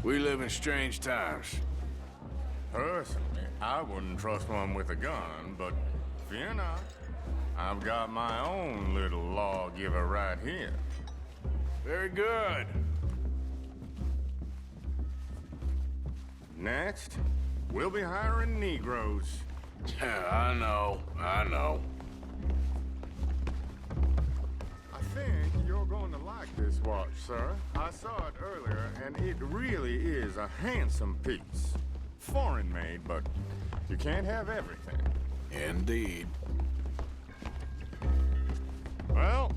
We live in strange times.
Personally, I wouldn't trust one with a gun, but fear not. I've got my own little lawgiver right here.
Very good.
Next, we'll be hiring Negroes.
I know.
I think you're going to like this watch, sir. I saw it earlier, and it really is a handsome piece. Foreign made, but you can't have everything.
Indeed.
Well,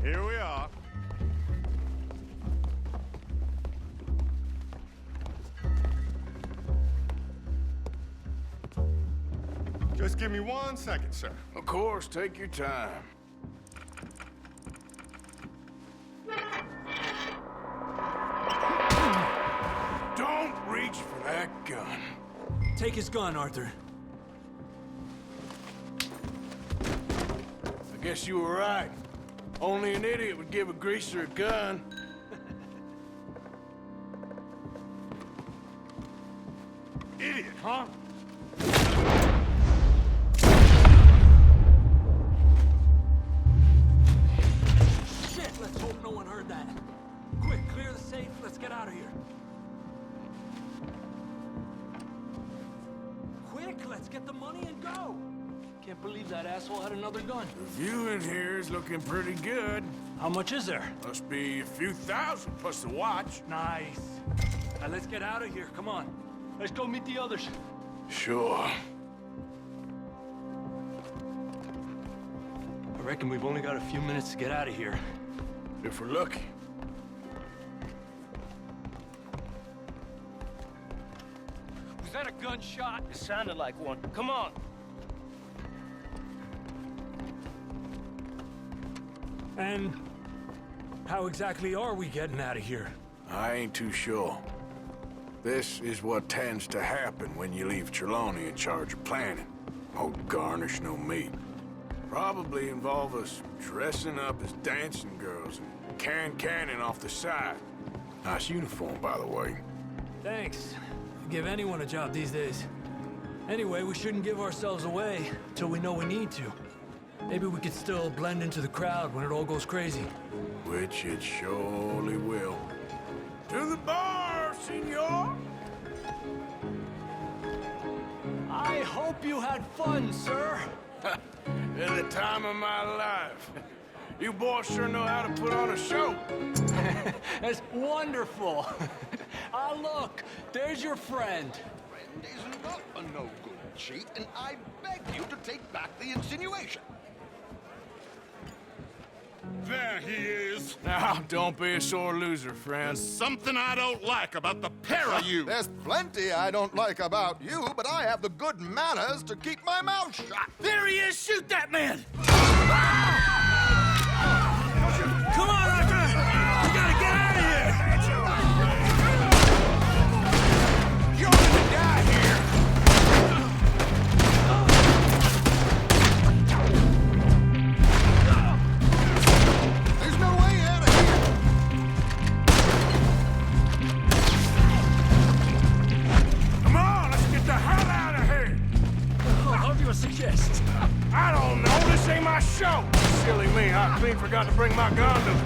here we are. Just give me 1 second, sir.
Of course, take your time. that gun.
Take his gun, Arthur.
I guess you were right. Only an idiot would give a greaser a gun. Idiot, huh?
Shit, let's hope no one heard that. Quick, clear the safe. Let's get out of here. Quick, let's get the money and go. Can't believe that asshole had another gun.
The view in here is looking pretty good.
How much is there?
Must be a few thousand plus the watch.
Nice. Now let's get out of here. Come on. Let's go meet the others.
Sure.
I reckon we've only got a few minutes to get out of here.
If we're lucky.
Was that a gunshot? It sounded like one. Come on. And how exactly are we getting out of here?
I ain't too sure. This is what tends to happen when you leave Trelawney in charge of planning. Oh, garnish no meat. Probably involve us dressing up as dancing girls and canning off the side. Nice uniform, by the way.
Thanks. Give anyone a job these days. Anyway, we shouldn't give ourselves away till we know we need to. Maybe we could still blend into the crowd when it all goes crazy.
Which it surely will. To the bar, senor!
I hope you had fun, sir.
At the time of my life. You boys sure know how to put on a show.
That's wonderful. Ah, look, there's your friend.
Friend is not a no-good cheat, and I beg you to take back the insinuation.
There he is.
Now, don't be a sore loser, friend.
Something I don't like about the pair of you.
There's plenty I don't like about you, but I have the good manners to keep my mouth shut.
There he is! Shoot that man! Come on, Arthur! We gotta get out of here!
You're gonna die here!
There's no way out of here!
Come on, let's get the hell out of here!
How do you suggest?
I don't know, this ain't my show! Silly me, I clean forgot to bring my gun to it.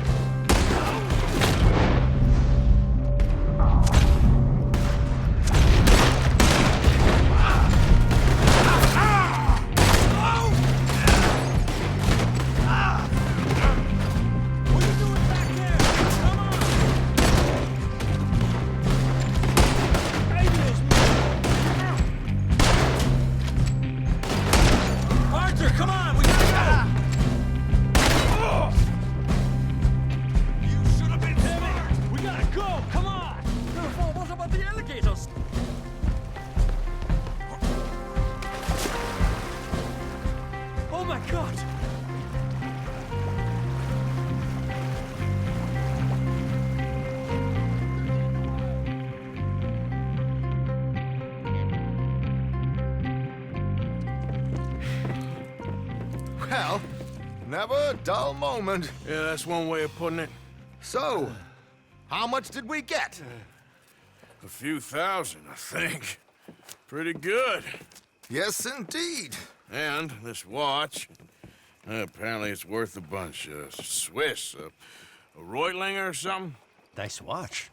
Well, never a dull moment.
Yeah, that's one way of putting it.
So, how much did we get?
A few thousand, I think. Pretty good.
Yes, indeed.
And this watch, apparently it's worth a bunch. Swiss, a Reutlinger or something?
Nice watch.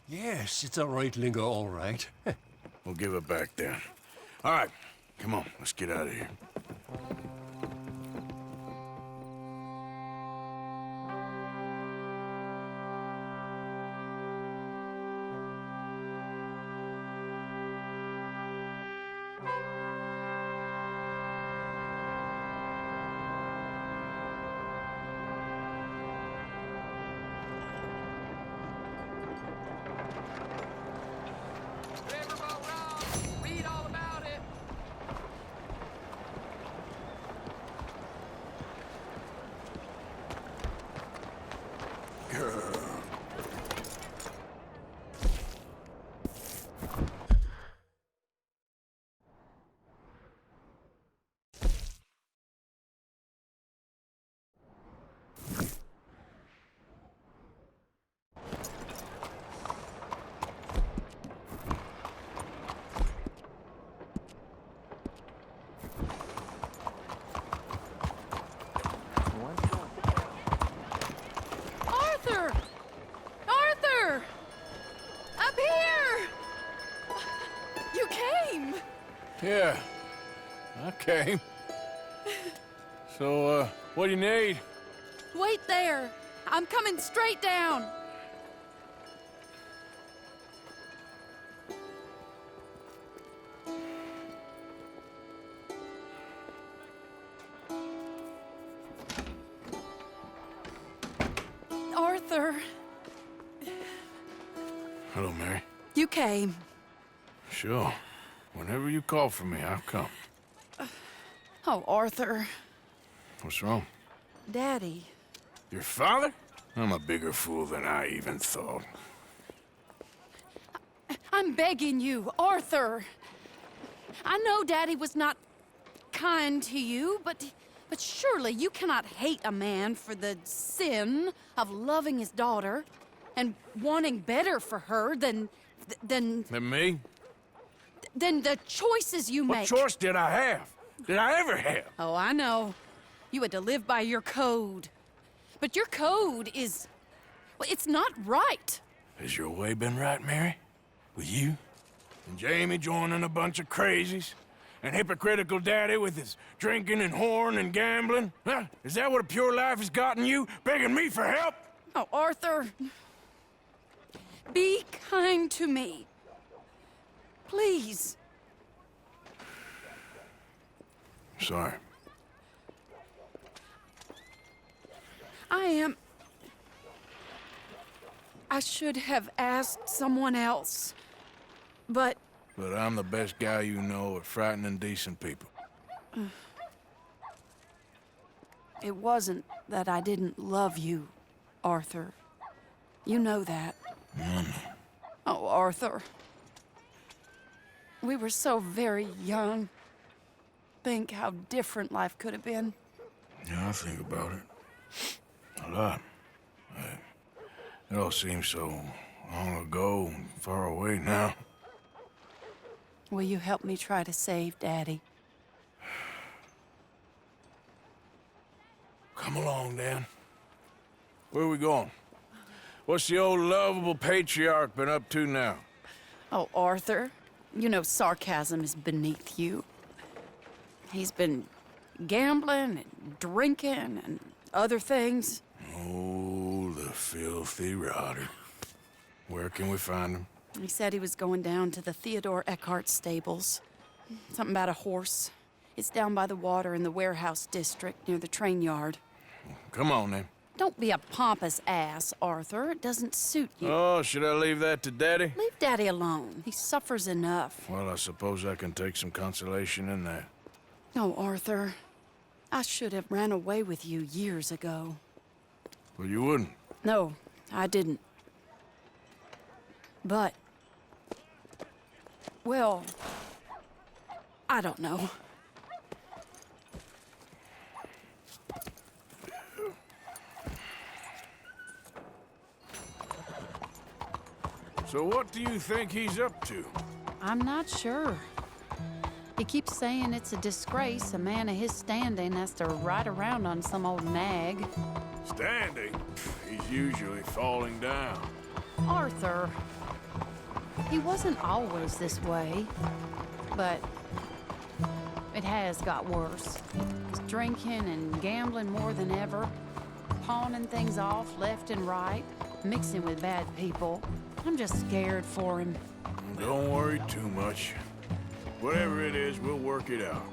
Yes, it's a Reutlinger, all right.
We'll give it back then. All right, come on, let's get out of here. Yeah, I came. So, what do you need?
Wait there. I'm coming straight down. Arthur,
Hello, Mary.
you came.
Sure. Whenever you call for me, I'll come.
Oh, Arthur.
What's wrong?
Daddy.
Your father? I'm a bigger fool than I even thought.
I'm begging you, Arthur. I know Daddy was not kind to you, but surely you cannot hate a man for the sin of loving his daughter and wanting better for her than
Than me?
than the choices you
What
make.
choice did I have? Did I ever have?
Oh, I know. You had to live by your code. But your code is... well, it's not right.
Has your way been right, Mary? With you? And Jamie joining a bunch of crazies? And hypocritical daddy with his drinking and whoring and gambling? Huh? Is that what a pure life has gotten you? Begging me for help?
Oh, Arthur. Be kind to me. Please.
Sorry.
I should have asked someone else. But
But I'm the best guy you know at frightening decent people.
it wasn't that I didn't love you, Arthur. You know that. Oh, Arthur. We were so very young. Think how different life could have been.
Yeah, I think about it. A lot. It all seems so long ago and far away now.
Will you help me try to save Daddy?
Come along, Dan. Where are we going? What's the old lovable patriarch been up to now?
Oh, Arthur, you know sarcasm is beneath you. He's been gambling and drinking and other things.
Oh, the filthy rotter. Where can we find him?
He said he was going down to the Theodore Eckhart stables. Something about a horse. It's down by the water in the warehouse district near the train yard.
Come on, then.
Don't be a pompous ass, Arthur. It doesn't suit you.
Oh, should I leave that to Daddy?
Leave Daddy alone. He suffers enough.
Well, I suppose I can take some consolation in that.
No, Arthur. I should have ran away with you years ago.
Well, you wouldn't.
No, I didn't. But... well... I don't know.
So what do you think he's up to?
I'm not sure. He keeps saying it's a disgrace a man of his standing has to ride around on some old nag.
Standing? He's usually falling down.
Arthur. He wasn't always this way, but it has got worse. He's drinking and gambling more than ever, pawning things off left and right, mixing with bad people. I'm just scared for him.
Don't worry too much. Whatever it is, we'll work it out.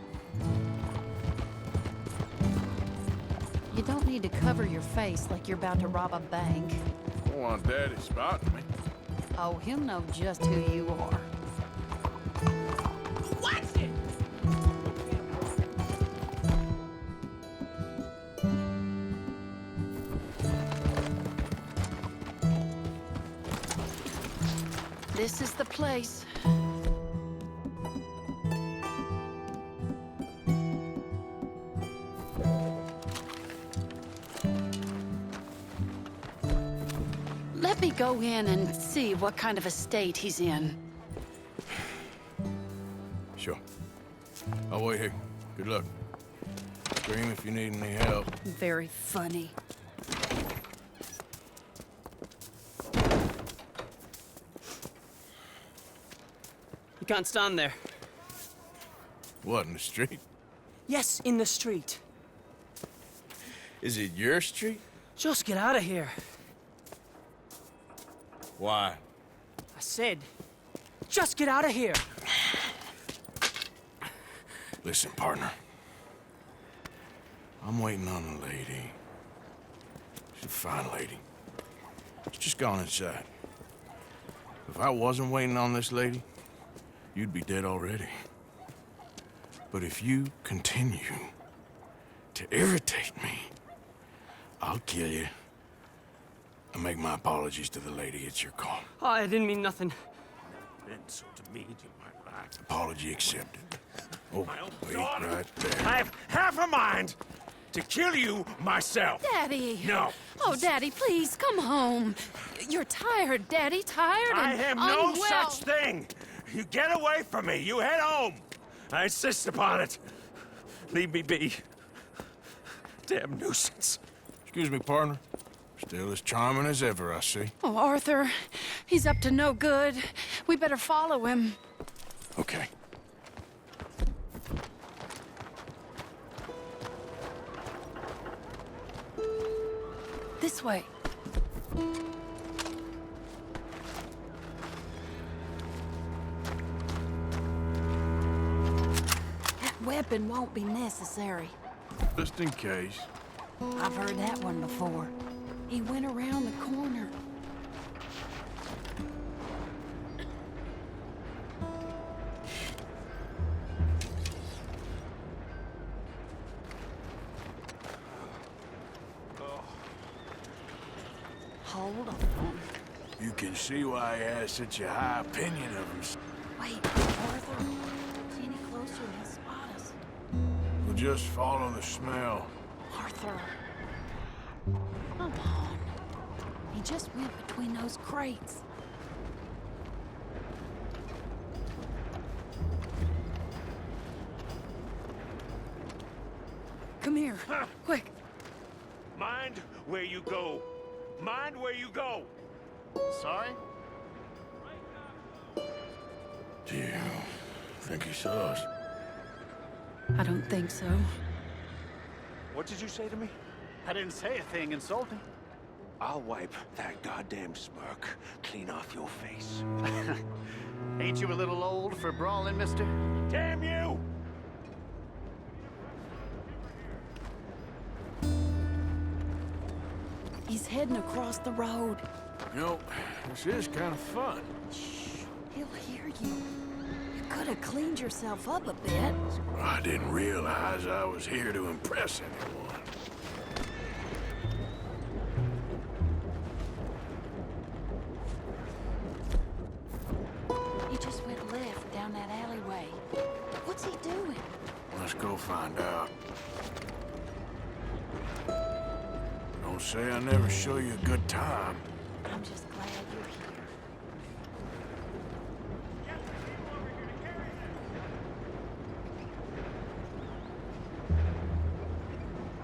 You don't need to cover your face like you're about to rob a bank.
Don't want Daddy spotting me.
Oh, he'll know just who you are.
Watch it!
This is the place. Let me go in and see what kind of a state he's in.
Sure. I'll wait here. Good luck. Scream if you need any help.
Very funny.
You can't stand there.
What, in the street?
Yes, in the street.
Is it your street?
Just get out of here.
Why?
I said, just get out of here.
Listen, partner. I'm waiting on a lady. She's a fine lady. She's just gone inside. If I wasn't waiting on this lady, you'd be dead already. But if you continue to irritate me, I'll kill you. And make my apologies to the lady. It's your call.
Oh, I didn't mean nothing.
Been so demeaned in my life. Apology accepted. Oh, wait right there.
I have half a mind to kill you myself.
Daddy!
No.
Oh, Daddy, please, come home. You're tired, Daddy, tired
I
and
am no
unwell.
such thing. You get away from me. You head home. I insist upon it. Leave me be. Damn nuisance.
Excuse me, partner. Still as charming as ever, I see.
Oh, Arthur, he's up to no good. We better follow him.
Okay.
This way. That weapon won't be necessary.
Just in case.
I've heard that one before. He went around the corner. Hold on.
You can see why he has such a high opinion of himself.
Wait, Arthur. Get any closer and he'll spot us.
We'll just follow the smell.
Arthur. Come on. He just went between those crates. Come here, quick.
Mind where you go. Mind where you go.
Sorry?
Do you think he saw us?
I don't think so.
What did you say to me?
I didn't say a thing insulting.
I'll wipe that goddamn smirk clean off your face.
Ain't you a little old for brawling, mister?
Damn you!
He's heading across the road.
You know, this is kind of fun.
Shh, he'll hear you. You could have cleaned yourself up a bit.
I didn't realize I was here to impress anyone.
He just went left down that alleyway. What's he doing?
Let's go find out. Don't say I never show you a good time.
I'm just glad you're here.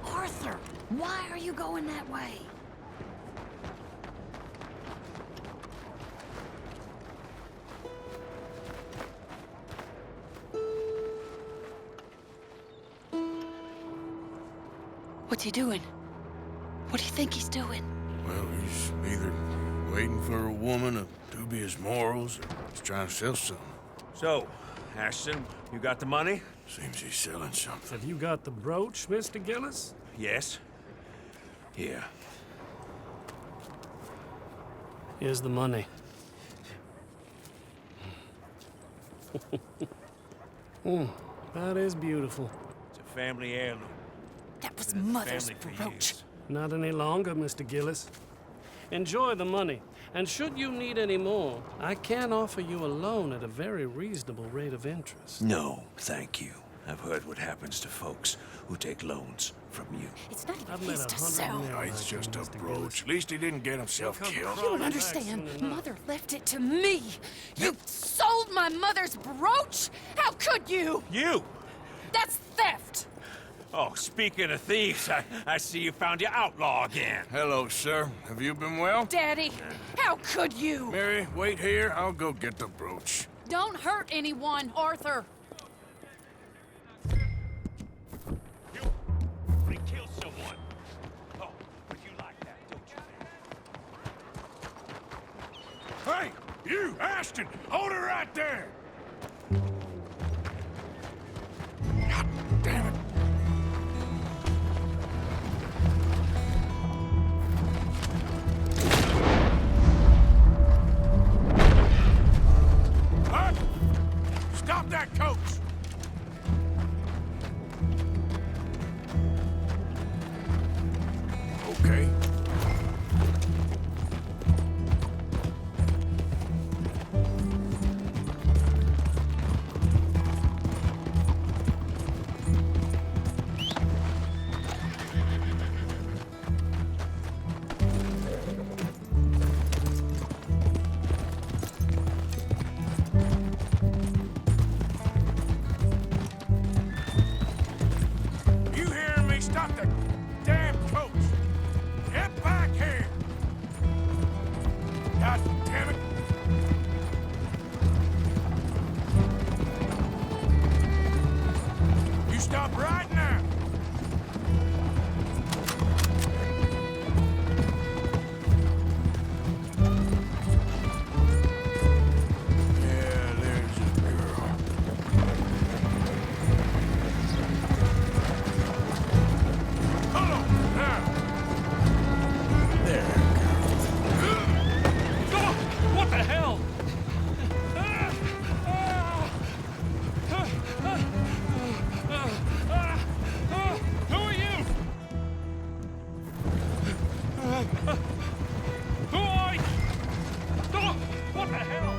Arthur, why are you going that way? What's he doing? What do you think he's doing?
Well, he's either waiting for a woman of dubious morals or he's trying to sell something.
So, Ashton, you got the money?
Seems he's selling something.
Have you got the brooch, Mr. Gillis?
Yes. Here.
Here's the money. That is beautiful.
It's a family heirloom.
That was
Been in the
Mother's
family for
brooch.
years.
Not any longer, Mr. Gillis. Enjoy the money, and should you need any more, I can offer you a loan at a very reasonable rate of interest.
No, thank you. I've heard what happens to folks who take loans from you.
It's not
I've
even
met
his
100
to sell.
men
No,
like
it's
you,
just a
Mr.
brooch.
Gillis.
At least he didn't get himself
You'll come
killed.
You don't
crawling back
understand.
soon enough.
Mother left it to me. You sold my mother's brooch? How could you?
You!
That's theft.
Oh, speaking of thieves, I see you found your outlaw again.
Hello, sir. Have you been well?
Daddy, how could you?
Mary, wait here. I'll go get the brooch.
Don't hurt anyone, Arthur.
You, Ashton, hold her right there! God damn it. What? Stop that coach! Okay. You hearing me? Stop the damn coach! Get back here! God damn it! You stop right now! Yeah, there's a girl. Hold on, now. There, girl.
What the hell? Who are you? Who are you? What the hell?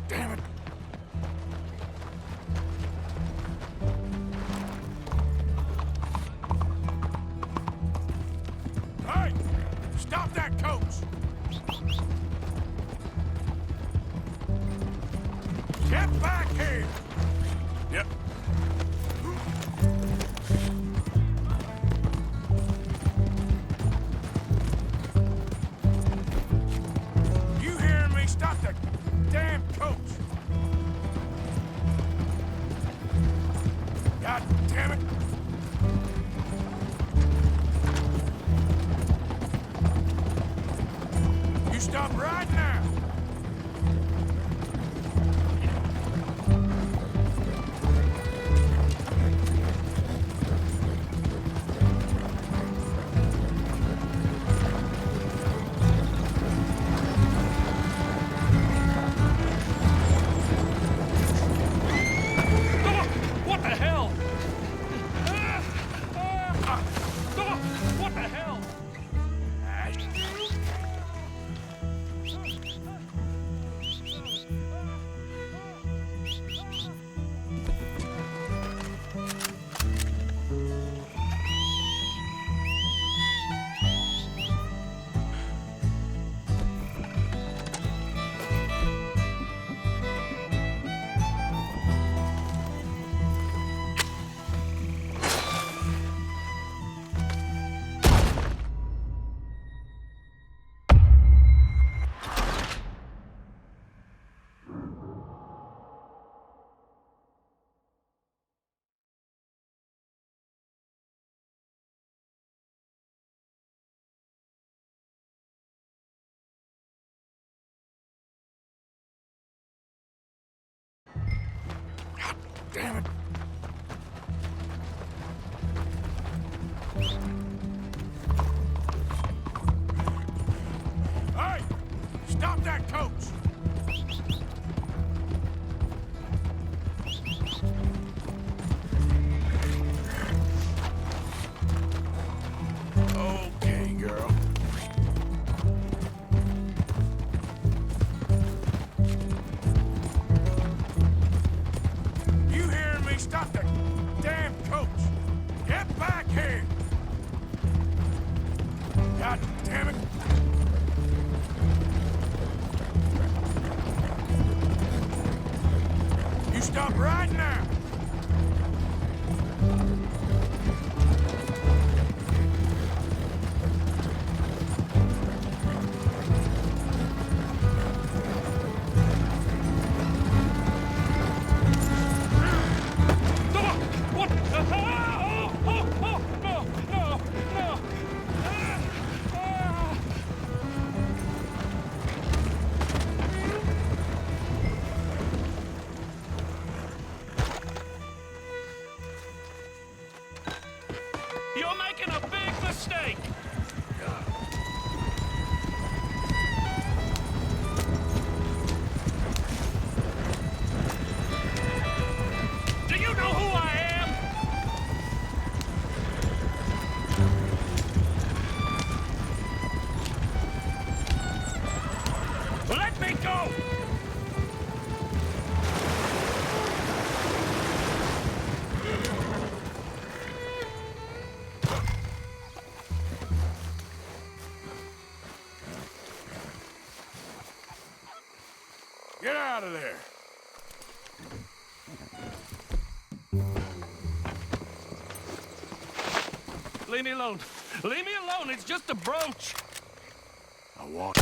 Damn it! Hey! Stop that coach! Get back here! Yep. You hearing me? Stop the damn coach! God damn it! You stop right now! damn it. Hey! Stop that coach! Okay, girl. You hearing me? Stop that damn coach! Get back here! God damn it! You stop right now!
What? Oh, no, no, no. You're making a big mistake. Do you know who I am? Let me go!
Get out of there!
Leave me alone. Leave me alone. It's just a brooch.
I want...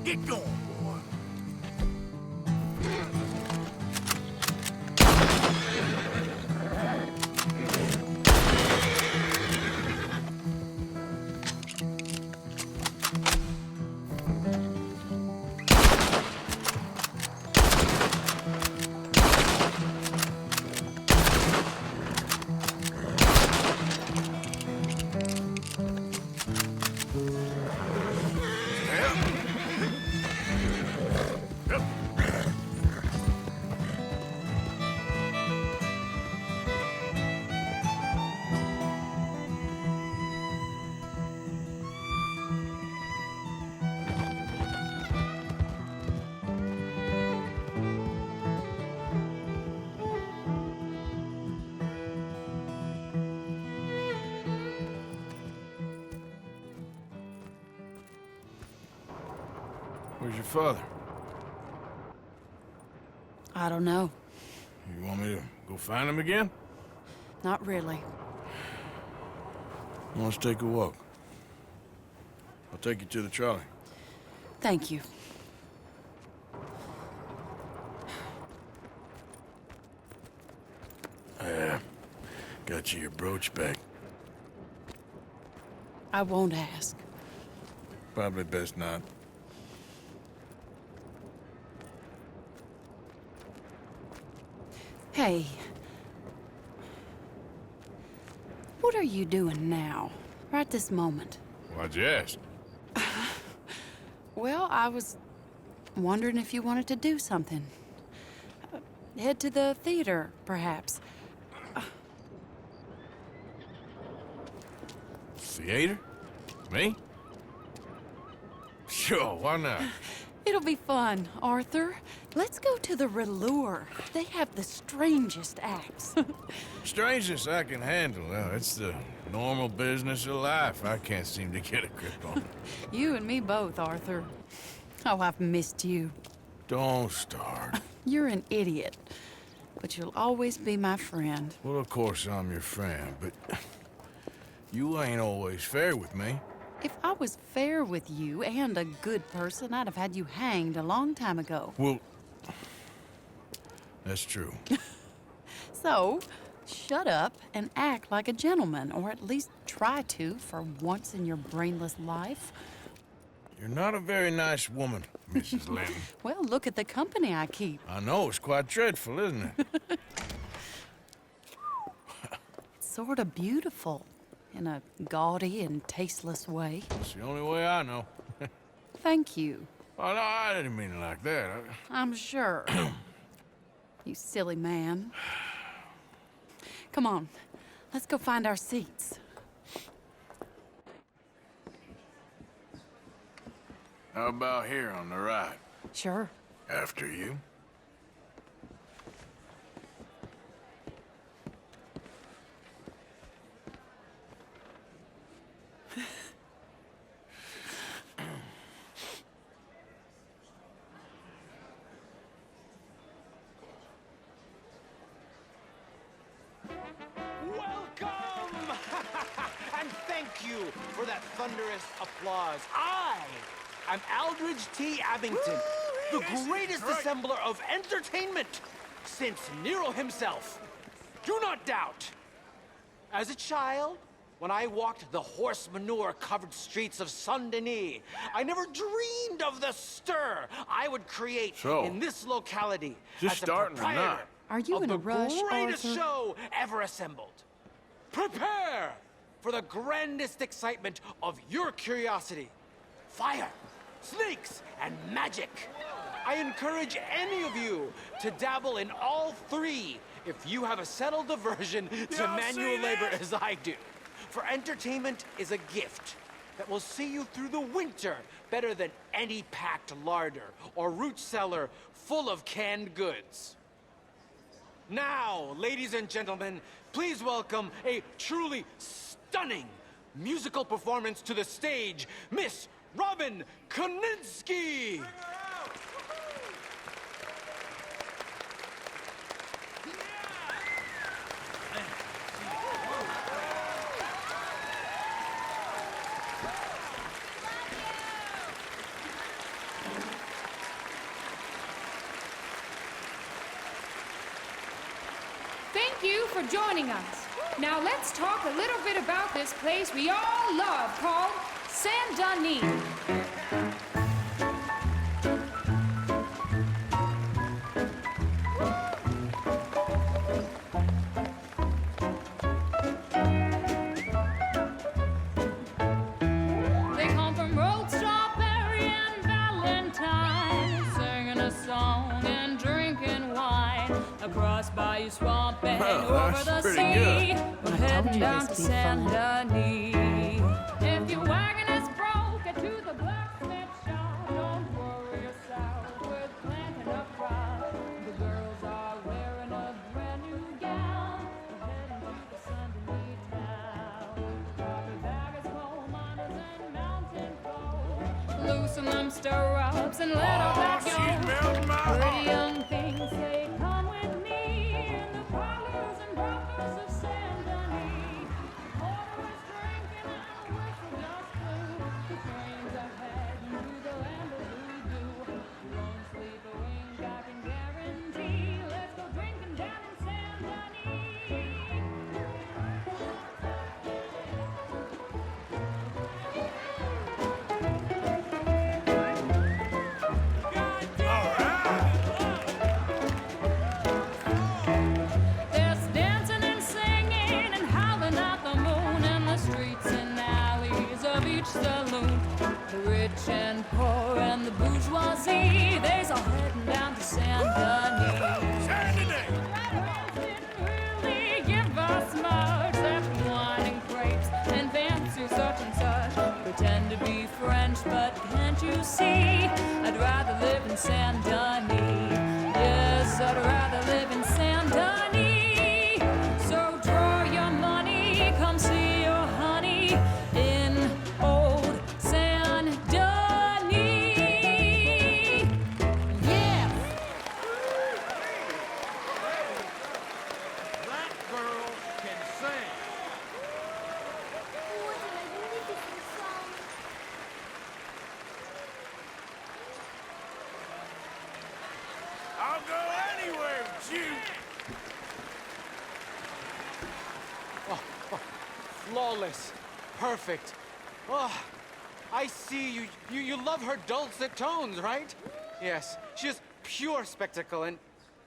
Get going, boy. Where's your father?
I don't know.
You want me to go find him again?
Not really.
Let's take a walk. I'll take you to the trolley.
Thank you.
Got you your brooch back.
I won't ask.
Probably best not.
Hey. What are you doing now? Right this moment?
Why'd you ask?
Well, I was wondering if you wanted to do something. Head to the theater, perhaps.
Theater? Me? Sure, why not?
It'll be fun, Arthur. Let's go to the Relure. They have the strangest acts.
Strangest I can handle. Well, it's the normal business of life. I can't seem to get a grip on it.
You and me both, Arthur. Oh, I've missed you.
Don't start.
You're an idiot, but you'll always be my friend.
Well, of course I'm your friend, but you ain't always fair with me.
If I was fair with you and a good person, I'd have had you hanged a long time ago.
Well, that's true.
So, shut up and act like a gentleman, or at least try to for once in your brainless life.
You're not a very nice woman, Mrs. Lynn.
Well, look at the company I keep.
I know, it's quite dreadful, isn't it?
It's sort of beautiful, in a gaudy and tasteless way.
It's the only way I know.
Thank you.
Oh, no, I didn't mean it like that.
I'm sure. You silly man. Come on, let's go find our seats.
How about here on the right?
Sure.
After you.
Welcome! And thank you for that thunderous applause. I'm Aldridge T. Abington, the greatest assembler of entertainment since Nero himself. Do not doubt. As a child, when I walked the horse manure-covered streets of Saint-Denis, I never dreamed of the stir I would create in this locality
Just
as a
starting or not?
proprietor
Are you
of
in
the
a rush,
greatest
Arthur?
show ever assembled. Prepare for the grandest excitement of your curiosity. Fire, snakes, and magic. I encourage any of you to dabble in all three if you have a settled aversion to manual labor as I do. For entertainment is a gift that will see you through the winter better than any packed larder or root cellar full of canned goods. Now, ladies and gentlemen, please welcome a truly stunning musical performance to the stage, Miss Robin Koninsky!
Thank you for joining us. Now let's talk a little bit about this place we all love called Saint-Denis. They come from Road, Strawberry, and Valentine, singing a song and drinking wine across Bayou Swamp and over the sea. We're heading down to Saint-Denis. If your wagon is broke, get to the blacksmith shop. Don't worry yourself with planting a crop. The girls are wearing a brand new gown. We're heading to the Saint-Denis town. Carpetbaggers, coal miners, and mountain folk. Loosen them stirrups and let out that go. Pretty young things say, come with me in the parlors and brothels of Saint-Denis. Motorists drinking and the whistle just blew. The trains are heading to the land of voodoo. You won't sleep a wink, I can guarantee. Let's go drinking down in Saint-Denis. saloon. The rich and poor and the bourgeoisie, they's all heading down to Saint Denis. Didn't really give us much, except wine and grapes and fancy such and such. Pretend to be French, but can't you see? I'd rather live in Saint Denis. Yes, I'd rather live in Saint Denis. So draw your money, come see your honey in old Saint Denis. Yeah.
That girl can sing.
I'll go anywhere with you.
Flawless. Perfect. Oh, I see you. You love her dulcet tones, right? Yes. She is pure spectacle, and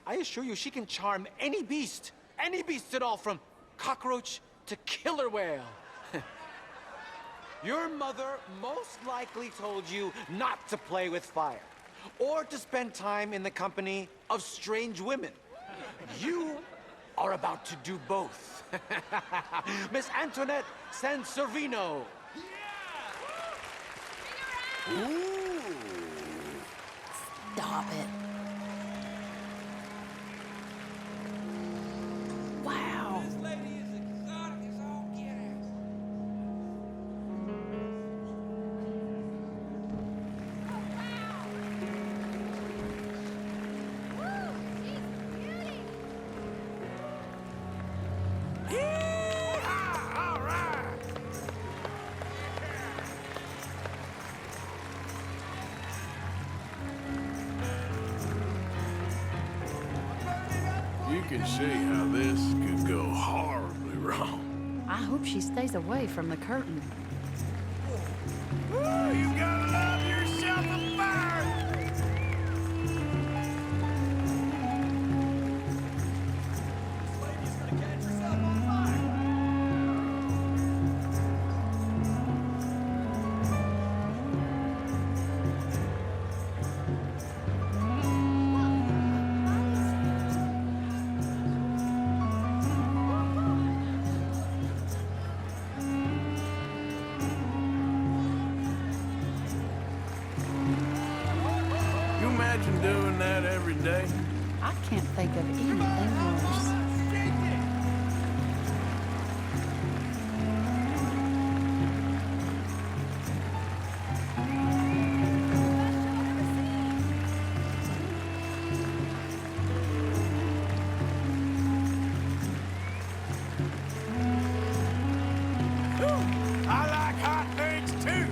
I assure you she can charm any beast at all, from cockroach to killer whale. Your mother most likely told you not to play with fire, or to spend time in the company of strange women. You are about to do both. Miss Antoinette Sanservino.
Ooh. Stop it. Wow.
This lady is exotic as all get out.
You can see how this could go horribly wrong.
I hope she stays away from the curtain.
Ooh, you gotta love yourself a fire! You imagine doing that every day?
I can't think of anything worse.
I like hot things too.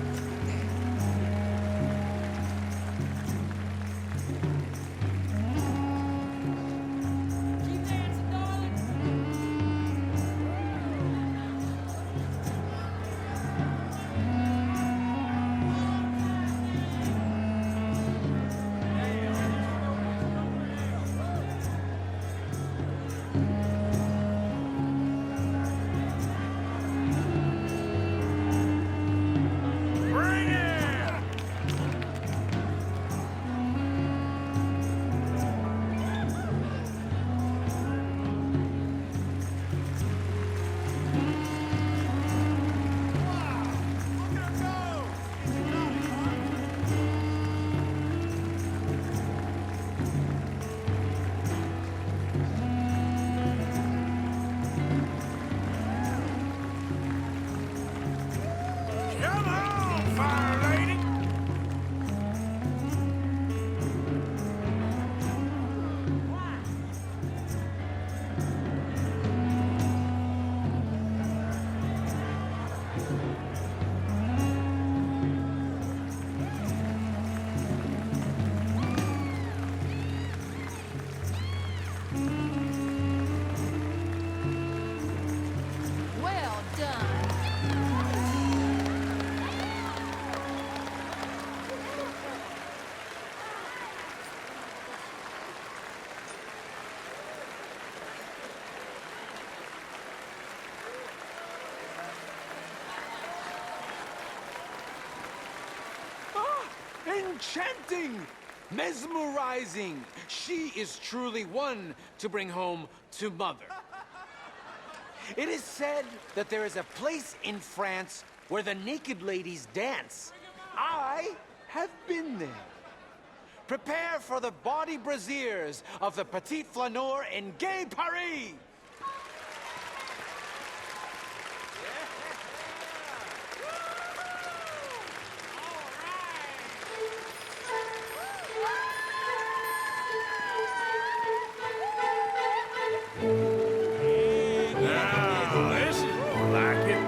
enchanting, mesmerizing. She is truly one to bring home to mother. It is said that there is a place in France where the naked ladies dance. I have been there. Prepare for the bawdy brasiers of the Petit Flaneur in Gay Paris!
Now, this is more like it.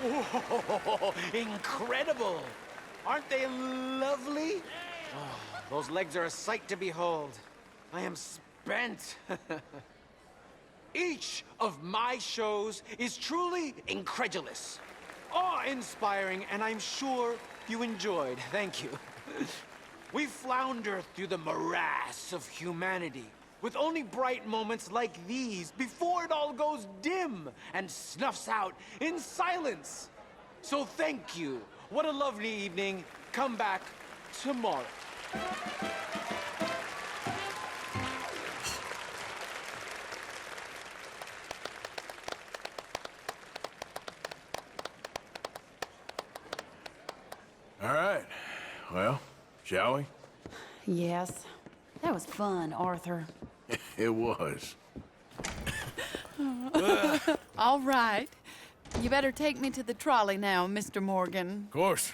Whoa, incredible! Aren't they lovely? Oh, those legs are a sight to behold. I am spent. Each of my shows is truly incredulous, awe-inspiring, and I'm sure you enjoyed. Thank you. We flounder through the morass of humanity with only bright moments like these before it all goes dim and snuffs out in silence. So thank you. What a lovely evening. Come back tomorrow.
All right. Well, shall we?
Yes. That was fun, Arthur.
It was.
All right. You better take me to the trolley now, Mr. Morgan.
Of course.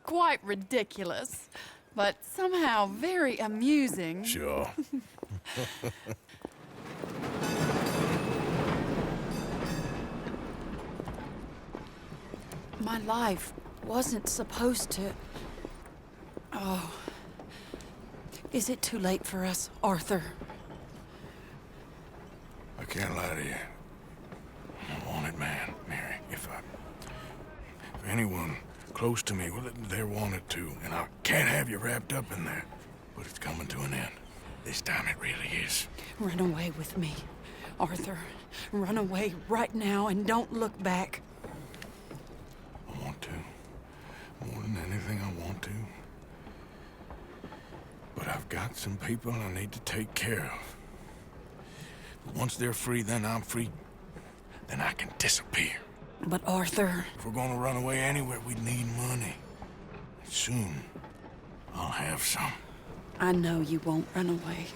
Quite ridiculous, but somehow very amusing.
Sure.
My life wasn't supposed to... Oh. Is it too late for us, Arthur?
can't lie to you. I'm a wanted man, Mary. If anyone close to me, well, they're wanted too. And I can't have you wrapped up in there. But it's coming to an end. This time it really is.
Run away with me, Arthur. Run away right now and don't look back.
I want to. More than anything, I want to. But I've got some people I need to take care of. But once they're free, then I'm free. Then I can disappear.
But Arthur...
If we're gonna run away anywhere, we need money. Soon, I'll have some.
I know you won't run away.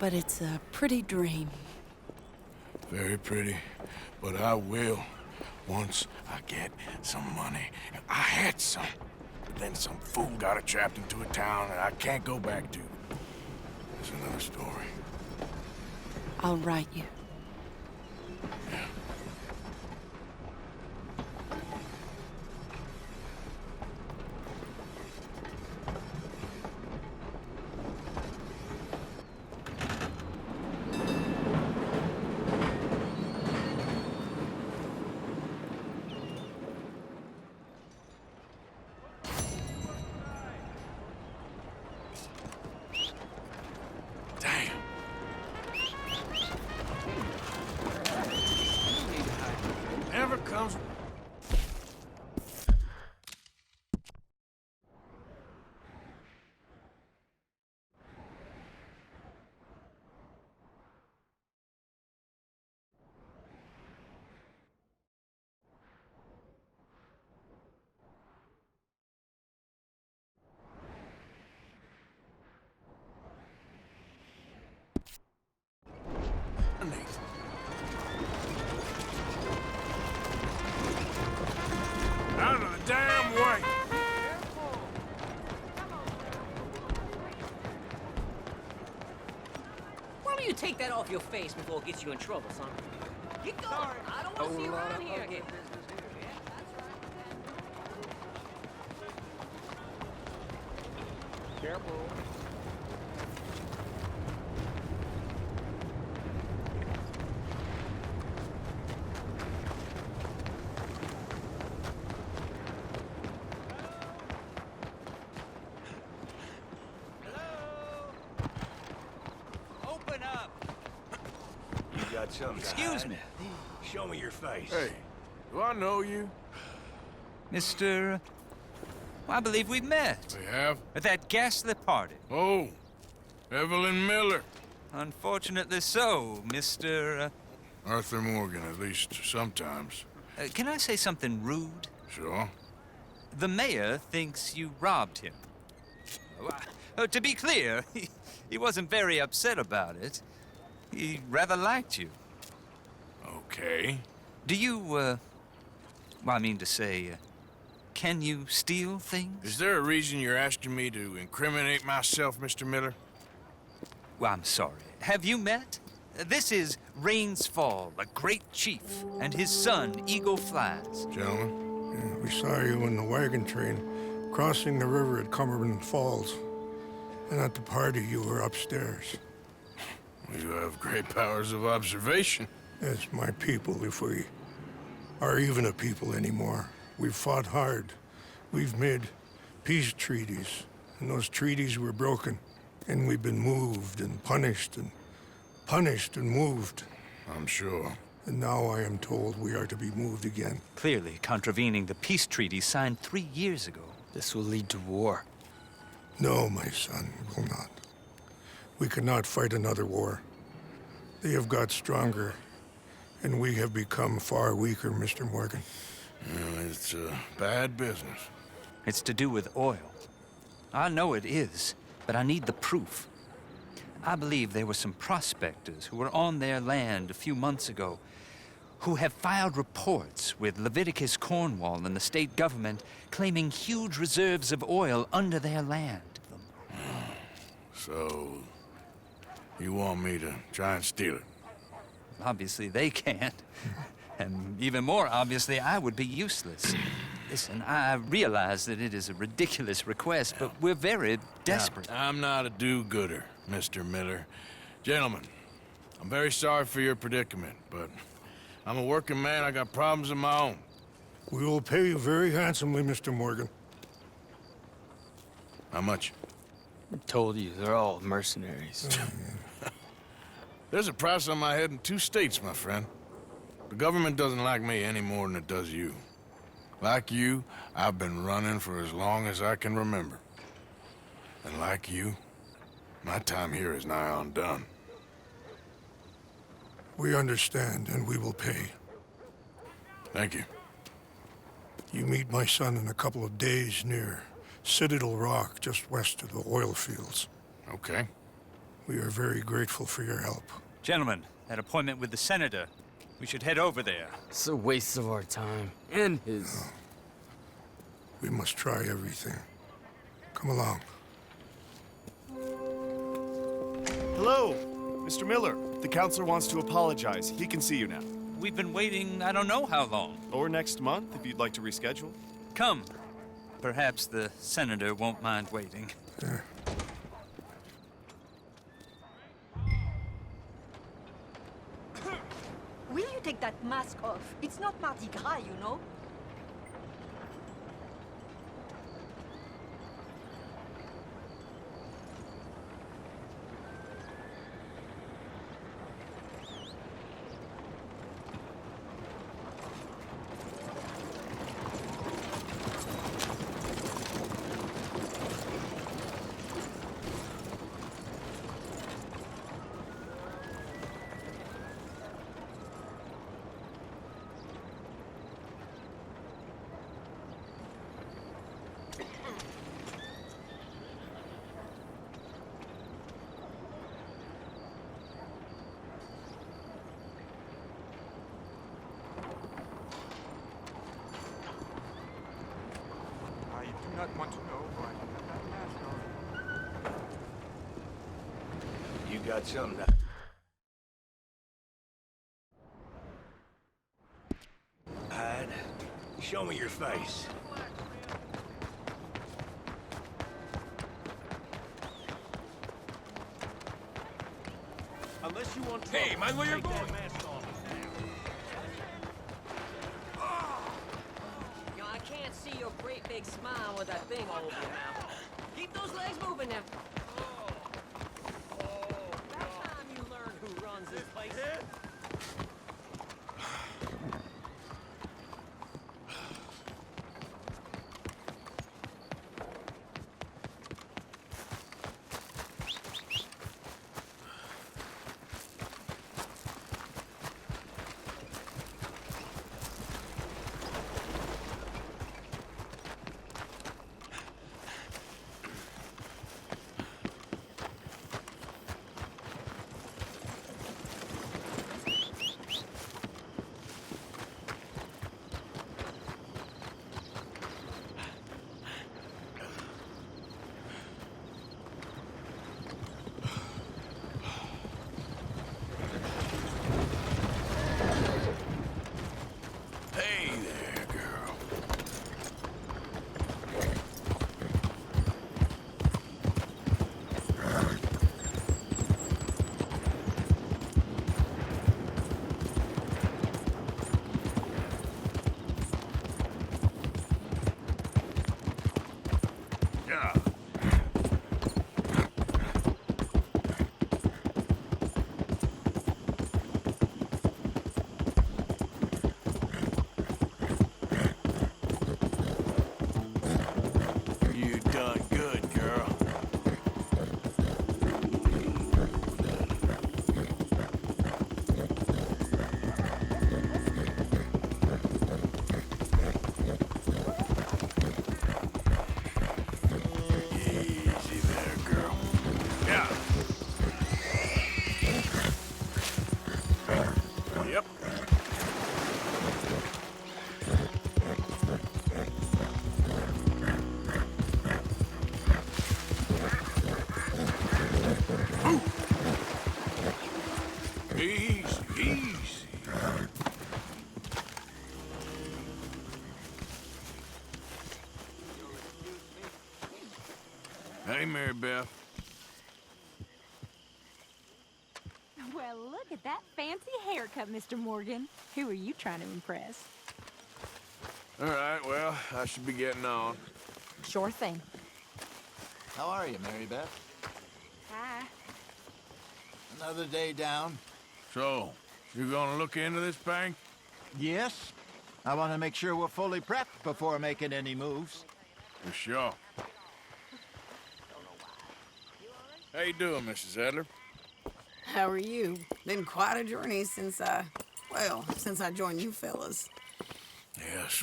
But it's a pretty dream.
Very pretty. But I will, once I get some money. I had some. But then some fool got it trapped into a town that I can't go back to. That's another story.
I'll write you.
Yeah. Never comes. Out of the damn way!
Why don't you take that off your face before it gets you in trouble, son? Get going. I don't want to see you around here again.
Careful.
Open up.
You got something to
Excuse
hide?
me.
Show me your face.
Hey, do I know you?
Mr. I believe we've met.
We have?
At that ghastly party.
Oh, Evelyn Miller.
Unfortunately so, Mr.
Arthur Morgan, at least sometimes.
Can I say something rude?
Sure.
The mayor thinks you robbed him. To be clear, he wasn't very upset about it. He rather liked you.
Okay.
Do you, well, I mean to say, can you steal things?
Is there a reason you're asking me to incriminate myself, Mr. Miller?
Well, I'm sorry. Have you met? This is Rains Fall, a great chief, and his son, Eagle Flies.
Gentlemen?
Yeah, we saw you in the wagon train crossing the river at Cumberland Falls. And at the party, you were upstairs.
You have great powers of observation.
It's my people, if we are even a people anymore. We've fought hard. We've made peace treaties, and those treaties were broken. And we've been moved and punished and moved.
I'm sure.
And now I am told we are to be moved again.
Clearly contravening the peace treaty signed 3 years ago.
This will lead to war.
No, my son, it will not. We cannot fight another war. They have got stronger, and we have become far weaker, Mr. Morgan.
Well, it's bad business.
It's to do with oil. I know it is, but I need the proof. I believe there were some prospectors who were on their land a few months ago who have filed reports with Leviticus Cornwall and the state government claiming huge reserves of oil under their land.
So, you want me to try and steal it?
Obviously they can't. And even more obviously, I would be useless. Listen, I realize that it is a ridiculous request, but we're very desperate.
Now, I'm not a do-gooder, Mr. Miller. Gentlemen, I'm very sorry for your predicament, but I'm a working man. I got problems of my own.
We will pay you very handsomely, Mr. Morgan.
How much?
I told you, they're all mercenaries.
There's a price on my head in 2 states, my friend. The government doesn't like me any more than it does you. Like you, I've been running for as long as I can remember. And like you, my time here is nigh on done.
We understand, and we will pay.
Thank you.
You meet my son in a couple of days near Citadel Rock, just west of the oil fields.
Okay.
We are very grateful for your help.
Gentlemen, that appointment with the senator. We should head over there.
It's a waste of our time. And his.
We must try everything. Come along.
Hello, Mr. Miller. The counselor wants to apologize. He can see you now.
We've been waiting I don't know how long.
Or next month, if you'd like to reschedule.
Come. Perhaps the senator won't mind waiting.
Will you take that mask off? It's not Mardi Gras, you know.
I do not want to know why you have that mask on.
You got something to... hide? Show me your face.
Unless you want to...
Hey, mind where you're going.
You know, I can't see your great big smile with that thing all over your mouth. Keep those legs moving now. About time you learn who runs this place.
Hey, Mary Beth.
Well, look at that fancy haircut, Mr. Morgan. Who are you trying to impress?
All right, well, I should be getting on.
Sure thing.
How are you, Mary Beth?
Hi.
Another day down?
So, you gonna look into this bank?
Yes. I want to make sure we're fully prepped before making any moves.
For sure. How you doing, Mrs. Adler?
How are you? Been quite a journey since I joined you fellas.
Yes.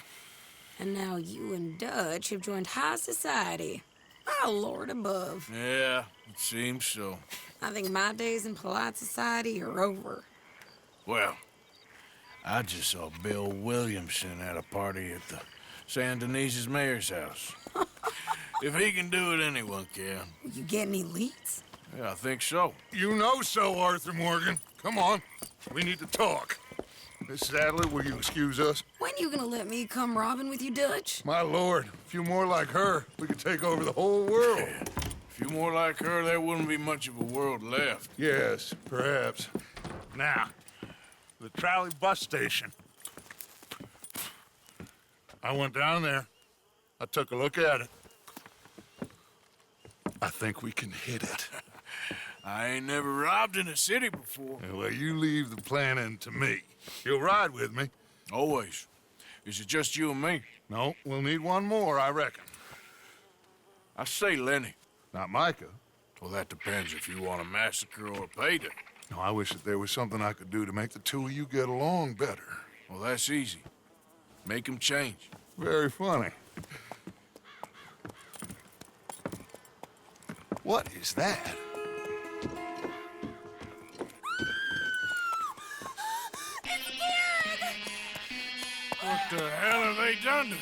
And now you and Dutch have joined high society. My lord above.
Yeah, it seems so.
I think my days in polite society are over.
Well, I just saw Bill Williamson at a party at the San Denise's mayor's house. If he can do it, anyone can.
You get any leads?
Yeah, I think so.
You know so, Arthur Morgan. Come on. We need to talk. Mrs. Adler, will you excuse us?
When you gonna let me come robbing with you, Dutch?
My lord, a few more like her, we could take over the whole world.
Yeah. A few more like her, there wouldn't be much of a world left.
Yes, perhaps.
Now, the trolley bus station.
I went down there. I took a look at it. I think we can hit it.
I ain't never robbed in a city before.
Well, you leave the planning to me. You'll ride with me?
Always. Is it just you and me?
No, we'll need one more, I reckon.
I say Lenny.
Not Micah.
Well, that depends if you want a massacre or a payday.
No, I wish that there was something I could do to make the two of you get along better.
Well, that's easy. Make them change.
Very funny. What is that?
What the hell have they done to me?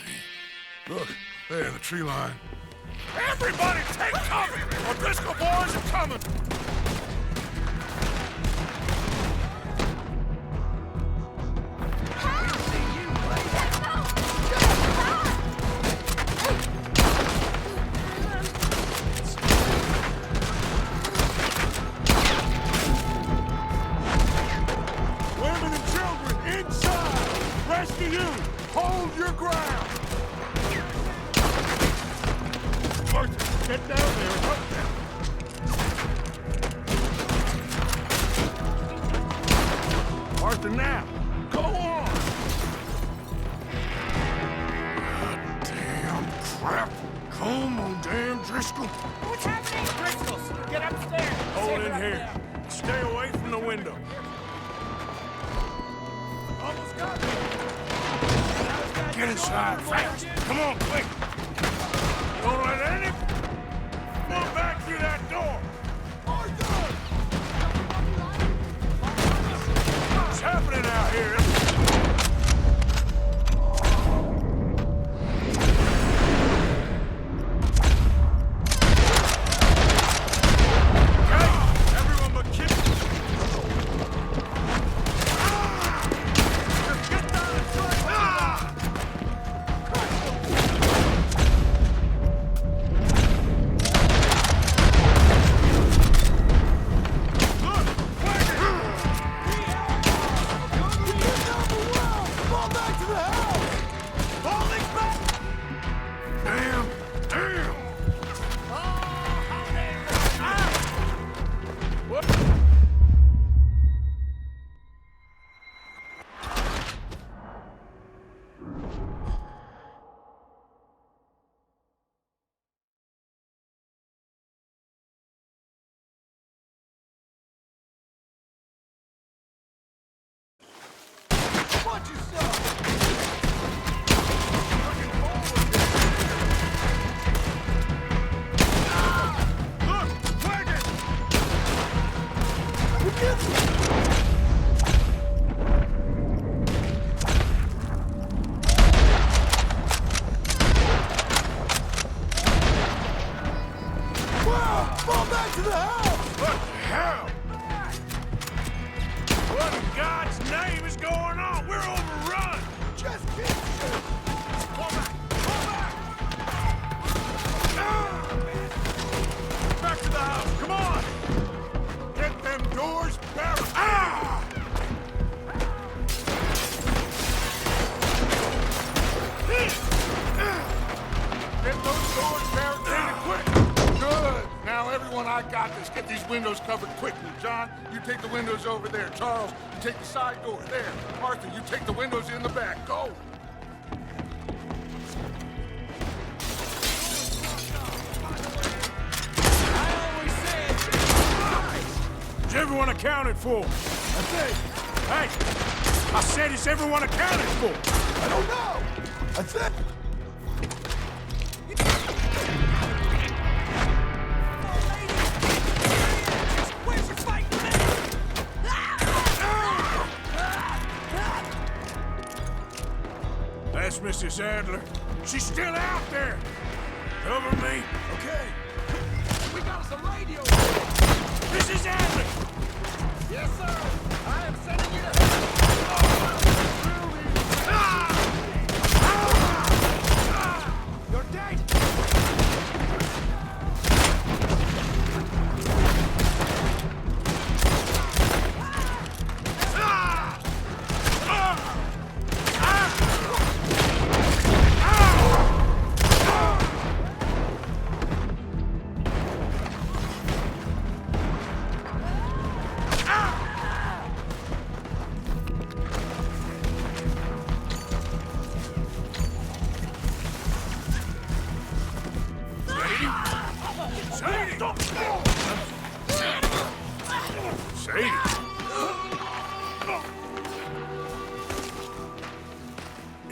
Look, there in the tree line.
Everybody take cover! O'Driscoll boys are coming!
Women and children inside! Rescue you! Hold your ground! Arthur, get down there and help them! Arthur, now! Go on!
Damn crap! Come on, damn Driscoll!
What's happening? Driscoll's! Get upstairs!
Hold in here. Stay away from the window.
Almost got me!
Get inside fast. Come on, quick. Don't let any... Move back through that door. What's happening out here? Hey, everyone but Kip. Get down and try.
Watch yourself!
Fall back to the house!
What the hell? What in God's name is going on? We're overrun!
Just keep shooting!
Fall back! Fall back!
everyone, I got this. Get these windows covered quickly. John, you take the windows over there. Charles, you take the side door there. Arthur, you take the windows in the back. Go!
Is everyone accounted for? That's it. Hey, I said, is everyone accounted for?
I don't know. That's it.
Where's your fighting man?
That's Mrs. Adler. She's still out there. Cover me.
Okay. We got us a radio.
Mrs. Adler!
Yes, sir. I am sending you to You're dead.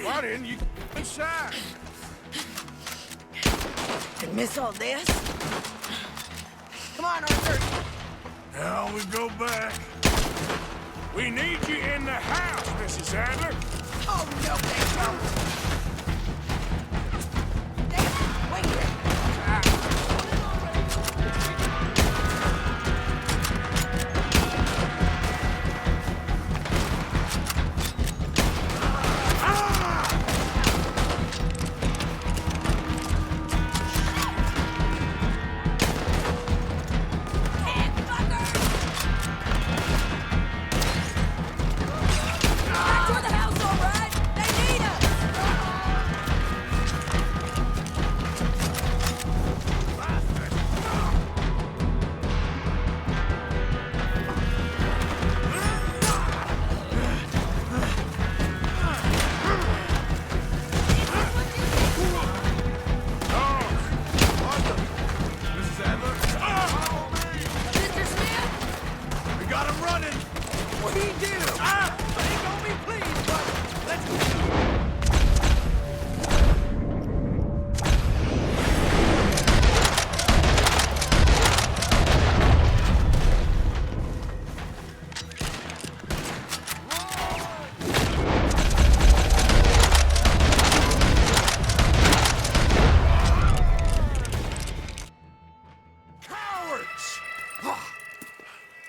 Why didn't you inside?
And miss all this? Come on, Arthur.
Now we go back. We need you in the house, Mrs. Adler.
Oh, no, they don't. Wait here.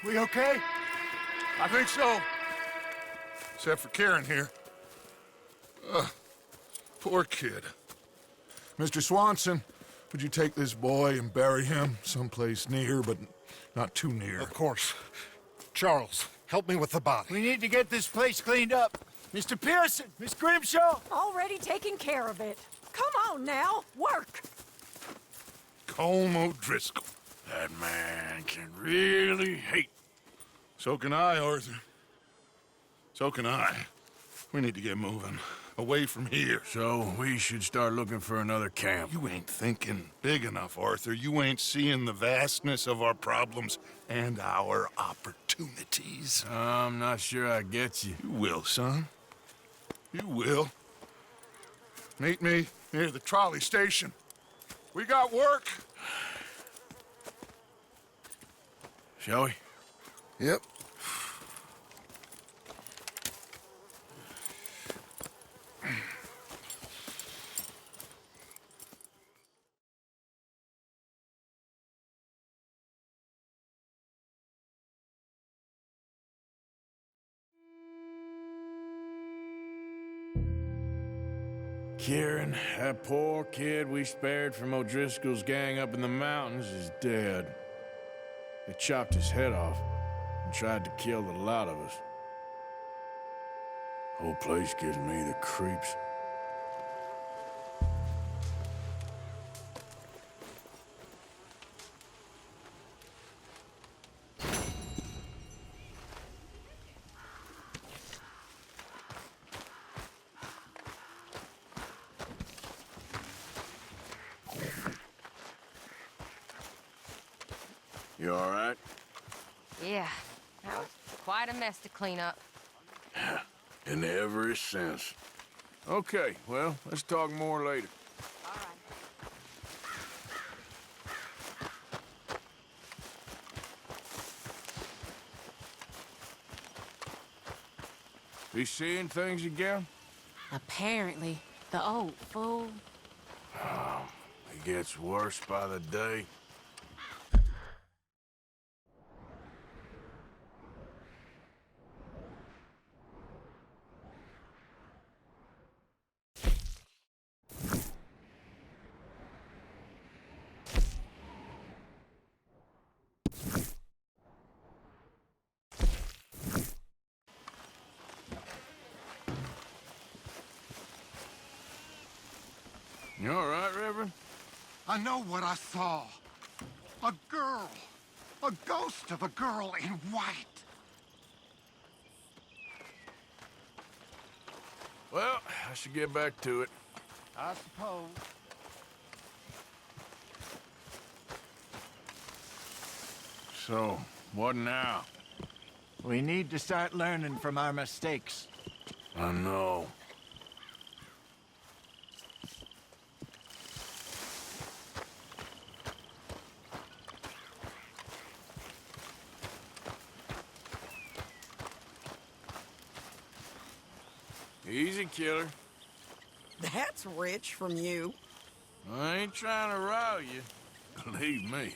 We okay? I think so. Except for Karen here. Poor kid. Mr. Swanson, would you take this boy and bury him someplace near, but not too near?
Of course. Charles, help me with the body.
We need to get this place cleaned up. Mr. Pearson, Miss Grimshaw.
Already taking care of it. Come on now, work.
Colm O'Driscoll. That man can really hate. So can I, Arthur. So can I. We need to get moving. Away from here.
So we should start looking for another camp.
You ain't thinking big enough, Arthur. You ain't seeing the vastness of our problems and our opportunities.
I'm not sure I get you.
You will, son. You will. Meet me near the trolley station. We got work.
Shall we?
Yep.
Kieran, that poor kid we spared from O'Driscoll's gang up in the mountains is dead. They chopped his head off and tried to kill the lot of us. Whole place gives me the creeps. You all right?
Yeah, that was quite a mess to clean up.
In every sense. Okay, well, let's talk more later.
All right.
You seeing things again?
Apparently. The old fool.
Oh, it gets worse by the day. You all right, Reverend?
I know what I saw. A girl. A ghost of a girl in white.
Well, I should get back to it.
I suppose.
So, what now?
We need to start learning from our mistakes.
I know. Easy, killer.
That's rich from you.
I ain't trying to rile you. Believe me.